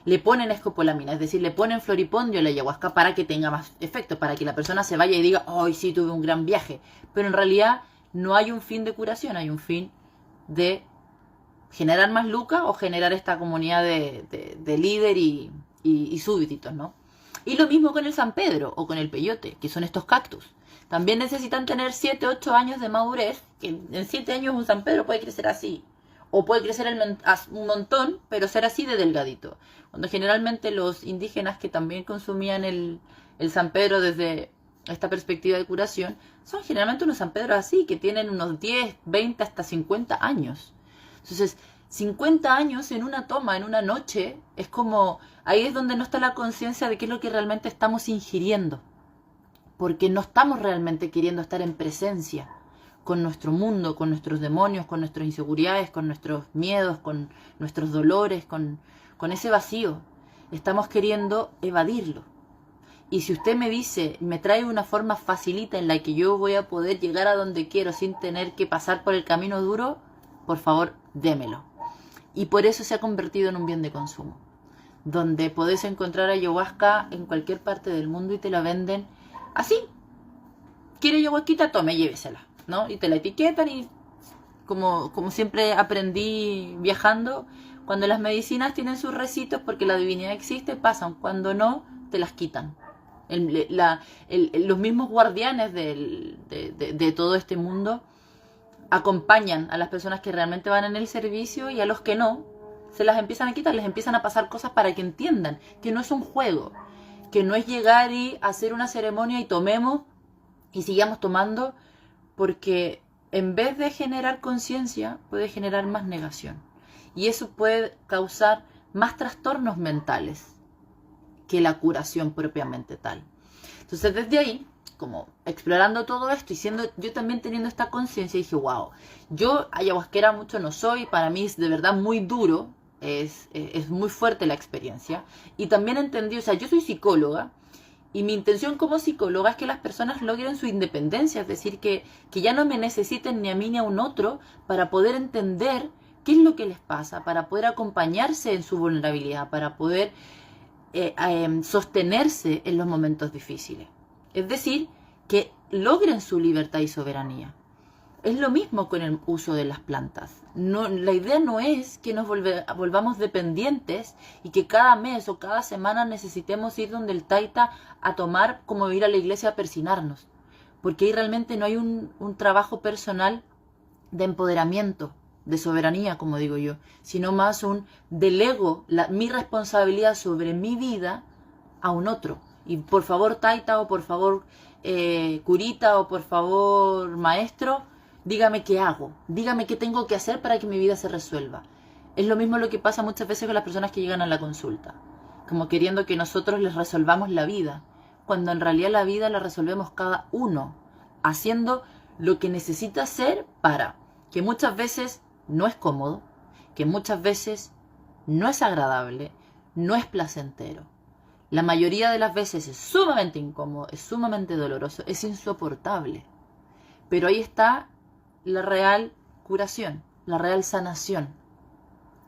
A: Le ponen escopolamina, es decir, le ponen floripondio a la ayahuasca para que tenga más efecto, para que la persona se vaya y diga, ¡ay, sí, tuve un gran viaje! Pero en realidad no hay un fin de curación, hay un fin de generar más lucas o generar esta comunidad de líder y súbditos, ¿no? Y lo mismo con el San Pedro o con el peyote, que son estos cactus. También necesitan tener 7, 8 años de madurez, que en 7 años un San Pedro puede crecer así. O puede crecer un montón, pero ser así de delgadito. Cuando generalmente los indígenas que también consumían el San Pedro desde esta perspectiva de curación, son generalmente unos San Pedro así, que tienen unos 10, 20, hasta 50 años. Entonces, 50 años en una toma, en una noche, es como, ahí es donde no está la conciencia de qué es lo que realmente estamos ingiriendo. Porque no estamos realmente queriendo estar en presencia con nuestro mundo, con nuestros demonios, con nuestras inseguridades, con nuestros miedos, con nuestros dolores, con ese vacío. Estamos queriendo evadirlo. Y si usted me dice, me trae una forma facilita en la que yo voy a poder llegar a donde quiero sin tener que pasar por el camino duro, por favor, démelo. Y por eso se ha convertido en un bien de consumo, donde podés encontrar ayahuasca en cualquier parte del mundo y te la venden así. ¿Quiere ayahuasquita? Tome, llévesela, ¿no? Y te la etiquetan y como siempre aprendí viajando, cuando las medicinas tienen sus recitos porque la divinidad existe, pasan. Cuando no, te las quitan. Los mismos guardianes de todo este mundo acompañan a las personas que realmente van en el servicio, y a los que no, se las empiezan a quitar, les empiezan a pasar cosas para que entiendan que no es un juego, que no es llegar y hacer una ceremonia y tomemos y sigamos tomando, porque en vez de generar conciencia, puede generar más negación. Y eso puede causar más trastornos mentales que la curación propiamente tal. Entonces, desde ahí, como explorando todo esto y siendo yo también teniendo esta conciencia, dije, wow, yo ayahuasquera mucho no soy, para mí es de verdad muy duro, es muy fuerte la experiencia. Y también entendí, o sea, yo soy psicóloga, y mi intención como psicóloga es que las personas logren su independencia, es decir, que ya no me necesiten ni a mí ni a un otro para poder entender qué es lo que les pasa, para poder acompañarse en su vulnerabilidad, para poder sostenerse en los momentos difíciles. Es decir, que logren su libertad y soberanía. Es lo mismo con el uso de las plantas. No, la idea no es que nos volvamos dependientes y que cada mes o cada semana necesitemos ir donde el taita a tomar, como ir a la iglesia a persinarnos. Porque ahí realmente no hay un trabajo personal de empoderamiento, de soberanía, como digo yo, sino más un delego mi responsabilidad sobre mi vida a un otro. Y por favor taita, o por favor curita, o por favor maestro, dígame qué hago, dígame qué tengo que hacer para que mi vida se resuelva. Es lo mismo lo que pasa muchas veces con las personas que llegan a la consulta, como queriendo que nosotros les resolvamos la vida, cuando en realidad la vida la resolvemos cada uno, haciendo lo que necesita hacer para, que muchas veces no es cómodo, que muchas veces no es agradable, no es placentero. La mayoría de las veces es sumamente incómodo, es sumamente doloroso, es insoportable. Pero ahí está la real curación, la real sanación.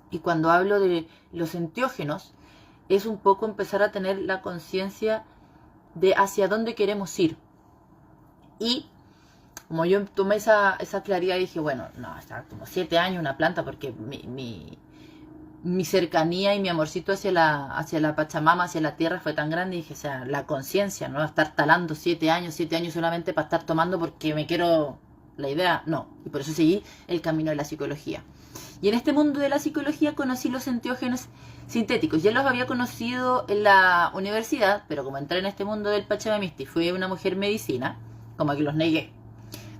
A: Y cuando hablo de los enteógenos, es un poco empezar a tener la conciencia de hacia dónde queremos ir. Y como yo tomé esa claridad y dije, bueno, no, está como 7 años una planta, porque mi cercanía y mi amorcito hacia la Pachamama, hacia la tierra fue tan grande, y dije, o sea, la conciencia, no estar talando 7 años solamente para estar tomando porque me quiero la idea, no. Y por eso seguí el camino de la psicología. Y en este mundo de la psicología conocí los enteógenos sintéticos. Ya los había conocido en la universidad, pero como entré en este mundo del Pachamamista y fui una mujer medicina, como que los negué.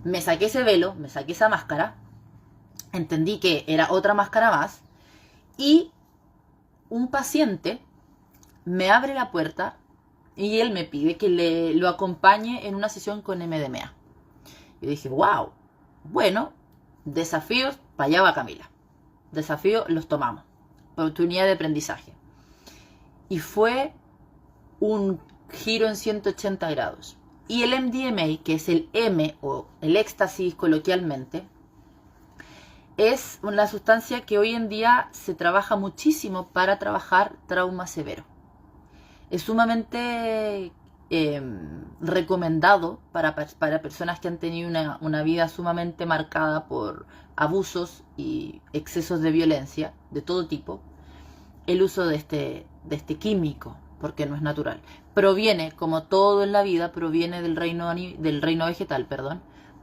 A: Me saqué ese velo, me saqué esa máscara, entendí que era otra máscara más, y un paciente me abre la puerta y él me pide que lo acompañe en una sesión con MDMA. Yo dije, wow, bueno, desafíos, para allá va Camila. Desafíos los tomamos, oportunidad de aprendizaje. Y fue un giro en 180 grados. Y el MDMA, que es el M o el éxtasis coloquialmente, es una sustancia que hoy en día se trabaja muchísimo para trabajar trauma severo. Es sumamente recomendado para personas que han tenido una vida sumamente marcada por abusos y excesos de violencia de todo tipo, el uso de este químico, porque no es natural. Proviene, como todo en la vida, proviene del reino vegetal,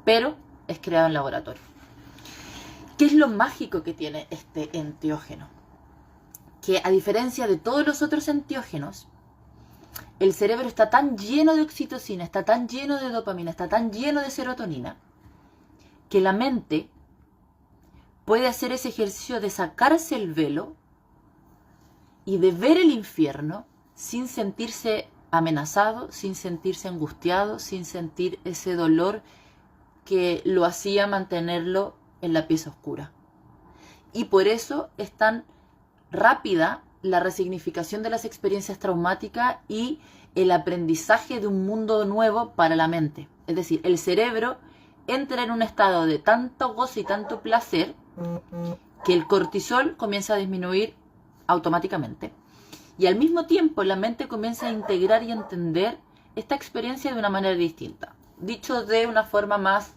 A: pero es creado en laboratorio. ¿Qué es lo mágico que tiene este enteógeno? Que a diferencia de todos los otros enteógenos, el cerebro está tan lleno de oxitocina, está tan lleno de dopamina, está tan lleno de serotonina, que la mente puede hacer ese ejercicio de sacarse el velo y de ver el infierno sin sentirse amenazado, sin sentirse angustiado, sin sentir ese dolor que lo hacía mantenerlo en la pieza oscura. Y por eso es tan rápida la resignificación de las experiencias traumáticas y el aprendizaje de un mundo nuevo para la mente. Es decir, el cerebro entra en un estado de tanto gozo y tanto placer que el cortisol comienza a disminuir automáticamente. Y al mismo tiempo la mente comienza a integrar y a entender esta experiencia de una manera distinta. Dicho de una forma más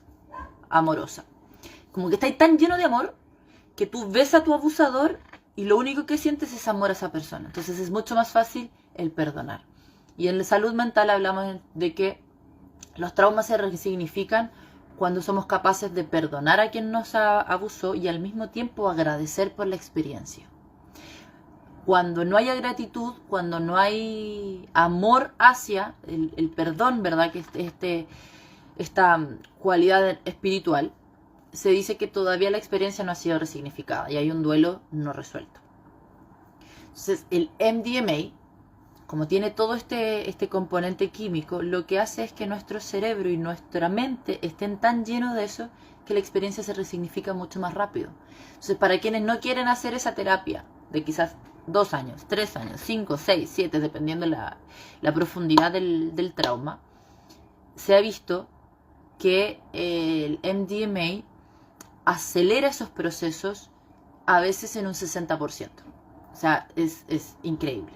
A: amorosa. Como que estás tan lleno de amor que tú ves a tu abusador y lo único que sientes es amor a esa persona. Entonces es mucho más fácil el perdonar. Y en la salud mental hablamos de que los traumas se resignifican cuando somos capaces de perdonar a quien nos abusó y al mismo tiempo agradecer por la experiencia. Cuando no haya gratitud, cuando no hay amor hacia el perdón, ¿verdad? Que esta cualidad espiritual, se dice que todavía la experiencia no ha sido resignificada y hay un duelo no resuelto. Entonces, el MDMA, como tiene todo este componente químico, lo que hace es que nuestro cerebro y nuestra mente estén tan llenos de eso que la experiencia se resignifica mucho más rápido. Entonces, para quienes no quieren hacer esa terapia de quizás 2 años, 3 años, 5, 6, 7, dependiendo la profundidad del trauma, se ha visto que el MDMA acelera esos procesos a veces en un 60%. O sea, es increíble.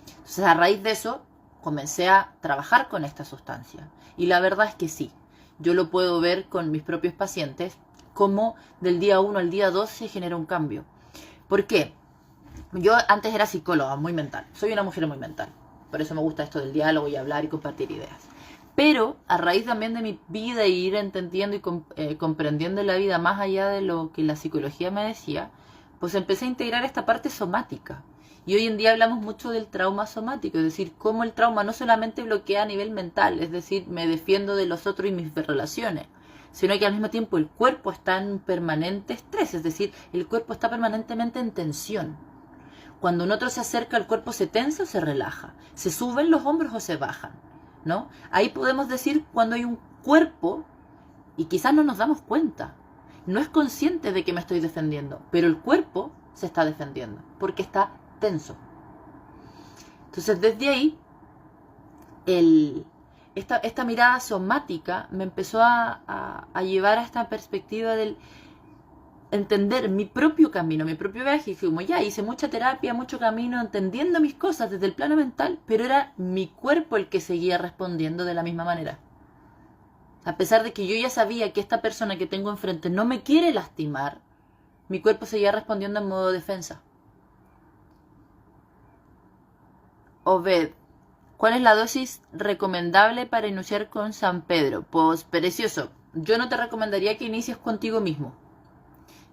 A: Entonces, a raíz de eso, comencé a trabajar con esta sustancia. Y la verdad es que sí, yo lo puedo ver con mis propios pacientes, cómo del día 1 al día 2 se genera un cambio. ¿Por qué? Yo antes era psicóloga, muy mental. Soy una mujer muy mental. Por eso me gusta esto del diálogo y hablar y compartir ideas. Pero a raíz también de mi vida y ir entendiendo y comprendiendo la vida más allá de lo que la psicología me decía, pues empecé a integrar esta parte somática. Y hoy en día hablamos mucho del trauma somático, es decir, cómo el trauma no solamente bloquea a nivel mental, es decir, me defiendo de los otros y mis relaciones, sino que al mismo tiempo el cuerpo está en permanente estrés, es decir, el cuerpo está permanentemente en tensión. Cuando un otro se acerca, el cuerpo se tensa o se relaja, se suben los hombros o se bajan, ¿no? Ahí podemos decir cuando hay un cuerpo y quizás no nos damos cuenta. No es consciente de que me estoy defendiendo, pero el cuerpo se está defendiendo porque está tenso. Entonces, desde ahí, esta mirada somática me empezó a llevar a esta perspectiva del entender mi propio camino, mi propio viaje. Y como ya hice mucha terapia, mucho camino, entendiendo mis cosas desde el plano mental, pero era mi cuerpo el que seguía respondiendo de la misma manera. A pesar de que yo ya sabía que esta persona que tengo enfrente no me quiere lastimar, mi cuerpo seguía respondiendo en modo defensa. Obed, ¿cuál es la dosis recomendable para iniciar con San Pedro? Pues precioso, yo no te recomendaría que inicies contigo mismo.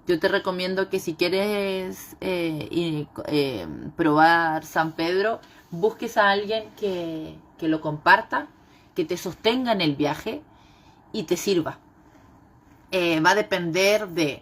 A: Yo te recomiendo que si quieres probar San Pedro, busques a alguien que lo comparta, que te sostenga en el viaje y te sirva. Va a depender de...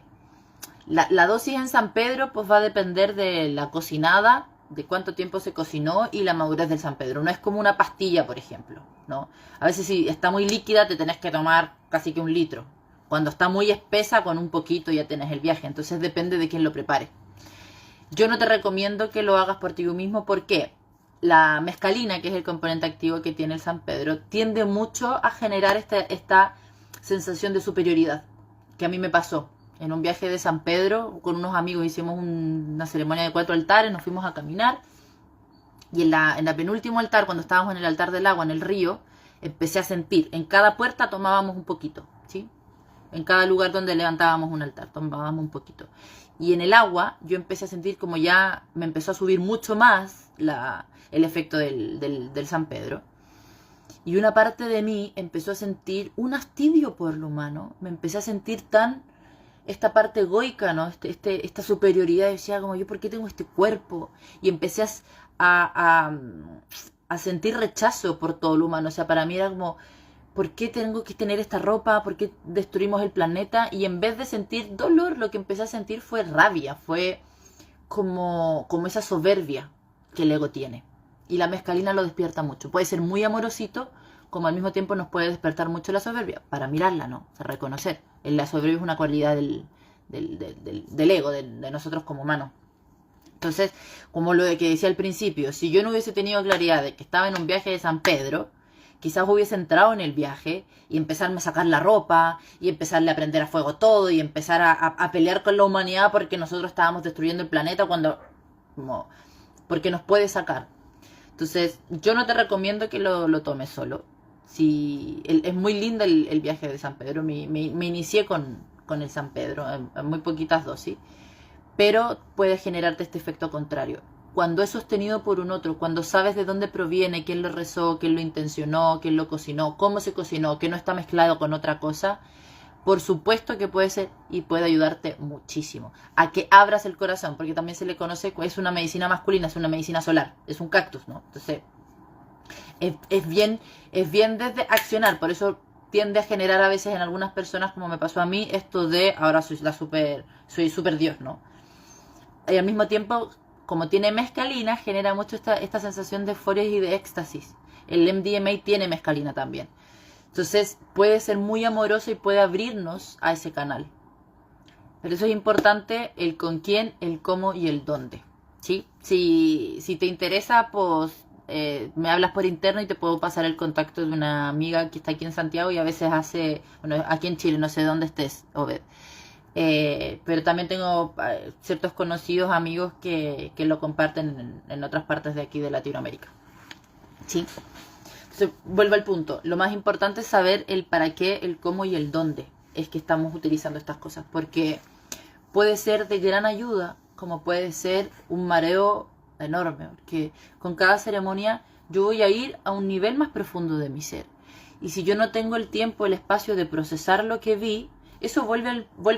A: La dosis en San Pedro pues va a depender de la cocinada, de cuánto tiempo se cocinó y la madurez del San Pedro. No es como una pastilla, por ejemplo, ¿no? A veces si está muy líquida te tenés que tomar casi que 1 litro. Cuando está muy espesa, con un poquito ya tenés el viaje. Entonces depende de quién lo prepare. Yo no te recomiendo que lo hagas por ti mismo porque la mescalina, que es el componente activo que tiene el San Pedro, tiende mucho a generar esta sensación de superioridad, que a mí me pasó. En un viaje de San Pedro, con unos amigos hicimos una ceremonia de 4 altares, nos fuimos a caminar. Y en la penúltimo altar, cuando estábamos en el altar del agua, en el río, empecé a sentir, en cada puerta tomábamos un poquito, ¿sí? En cada lugar donde levantábamos un altar, tomábamos un poquito. Y en el agua yo empecé a sentir como ya me empezó a subir mucho más el efecto del San Pedro. Y una parte de mí empezó a sentir un hastidio por lo humano. Me empecé a sentir esta parte egoica, ¿no? Esta superioridad. Decía como, ¿yo por qué tengo este cuerpo? Y empecé a sentir rechazo por todo lo humano. O sea, para mí era como, ¿por qué tengo que tener esta ropa? ¿Por qué destruimos el planeta? Y en vez de sentir dolor, lo que empecé a sentir fue rabia. Fue como esa soberbia que el ego tiene. Y la mescalina lo despierta mucho. Puede ser muy amorosito, como al mismo tiempo nos puede despertar mucho la soberbia. Para mirarla, ¿no? O sea, reconocer. La soberbia es una cualidad del ego, de nosotros como humanos. Entonces, como lo que decía al principio, si yo no hubiese tenido claridad de que estaba en un viaje de San Pedro, quizás hubiese entrado en el viaje y empezarme a sacar la ropa y empezarle a prender a fuego todo y empezar a pelear con la humanidad porque nosotros estábamos destruyendo el planeta porque nos puede sacar. Entonces, yo no te recomiendo que lo tomes solo. Es muy lindo el viaje de San Pedro. Me inicié con el San Pedro en muy poquitas dosis, pero puede generarte este efecto contrario. cuando es sostenido por un otro, cuando sabes de dónde proviene, quién lo rezó, quién lo intencionó, quién lo cocinó, cómo se cocinó, que no está mezclado con otra cosa, por supuesto que puede ser y puede ayudarte muchísimo a que abras el corazón, porque también se le conoce, es una medicina masculina, es una medicina solar, es un cactus, ¿no? Entonces, es bien desde accionar, por eso tiende a generar a veces en algunas personas, como me pasó a mí, esto de ahora soy super Dios, ¿no? Y al mismo tiempo, como tiene mescalina, genera mucho esta sensación de euforia y de éxtasis. El MDMA tiene mescalina también. Entonces puede ser muy amoroso y puede abrirnos a ese canal. Pero eso es importante, el con quién, el cómo y el dónde. ¿Sí? Si te interesa, pues me hablas por interno y te puedo pasar el contacto de una amiga que está aquí en Santiago y a veces hace, bueno, aquí en Chile, no sé dónde estés, Obed. Pero también tengo ciertos conocidos, amigos que lo comparten en otras partes de aquí de Latinoamérica. ¿Sí? Entonces, vuelvo al punto. Lo más importante es saber el para qué, el cómo y el dónde es que estamos utilizando estas cosas. Porque puede ser de gran ayuda, como puede ser un mareo enorme. Porque con cada ceremonia yo voy a ir a un nivel más profundo de mi ser. Y si yo no tengo el tiempo, el espacio de procesar lo que vi, eso vuelve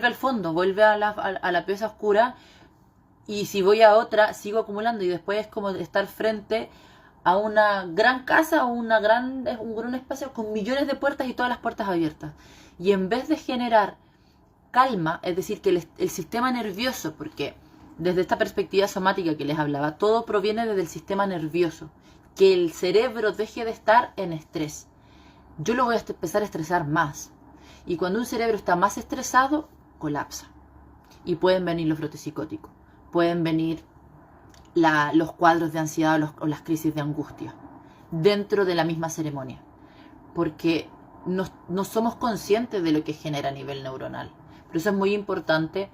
A: al fondo, vuelve a la pieza oscura. Y si voy a otra, sigo acumulando. Y después es como estar frente a una gran casa o un gran espacio con millones de puertas y todas las puertas abiertas. Y en vez de generar calma, es decir, que el sistema nervioso, porque desde esta perspectiva somática que les hablaba, todo proviene desde el sistema nervioso, que el cerebro deje de estar en estrés. Yo lo voy a empezar a estresar más. Y cuando un cerebro está más estresado, colapsa. Y pueden venir los brotes psicóticos, pueden venir los cuadros de ansiedad o las crisis de angustia dentro de la misma ceremonia, porque no somos conscientes de lo que genera a nivel neuronal. Por eso es muy importante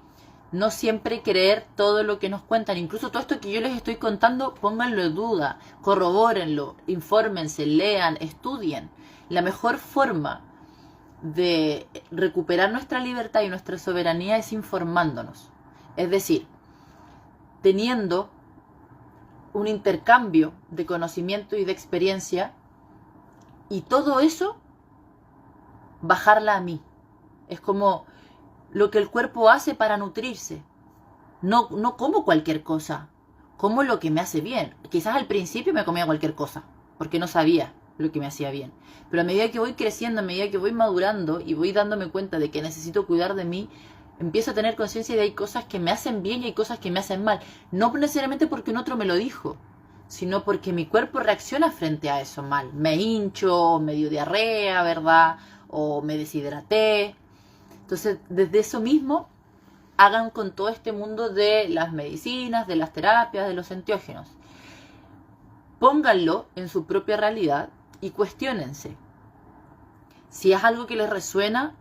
A: no siempre creer todo lo que nos cuentan. Incluso todo esto que yo les estoy contando, pónganlo en duda, corrobórenlo, infórmense, lean, estudien. La mejor forma de recuperar nuestra libertad y nuestra soberanía es informándonos, es decir, teniendo un intercambio de conocimiento y de experiencia, y todo eso bajarla a mí. Es como lo que el cuerpo hace para nutrirse. No como cualquier cosa, como lo que me hace bien. Quizás al principio me comía cualquier cosa, porque no sabía lo que me hacía bien. Pero a medida que voy creciendo, a medida que voy madurando y voy dándome cuenta de que necesito cuidar de mí, empiezo a tener conciencia de que hay cosas que me hacen bien y hay cosas que me hacen mal. No necesariamente porque un otro me lo dijo, sino porque mi cuerpo reacciona frente a eso mal. Me hincho, me dio diarrea, ¿verdad? O me deshidraté. Entonces, desde eso mismo, hagan con todo este mundo de las medicinas, de las terapias, de los enteógenos. Pónganlo en su propia realidad y cuestiónense. Si es algo que les resuena,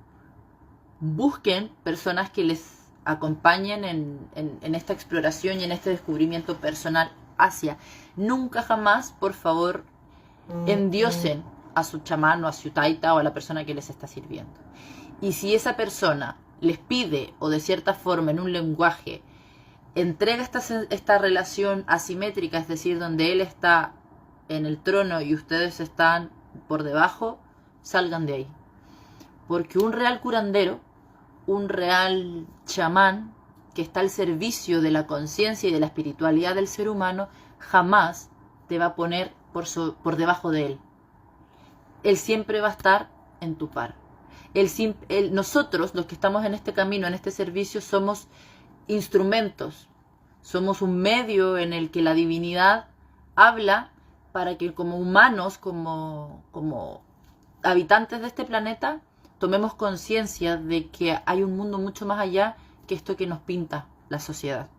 A: busquen personas que les acompañen en esta exploración y en este descubrimiento personal hacia. Nunca jamás, por favor, endiosen a su chamán o a su taita o a la persona que les está sirviendo. Y si esa persona les pide o de cierta forma en un lenguaje entrega esta relación asimétrica, es decir, donde él está en el trono y ustedes están por debajo, salgan de ahí. Porque un real curandero, un real chamán que está al servicio de la conciencia y de la espiritualidad del ser humano, jamás te va a poner por debajo de él. Él siempre va a estar en tu par. Nosotros, los que estamos en este camino, en este servicio, somos instrumentos. Somos un medio en el que la divinidad habla para que como humanos, como habitantes de este planeta, tomemos conciencia de que hay un mundo mucho más allá que esto que nos pinta la sociedad.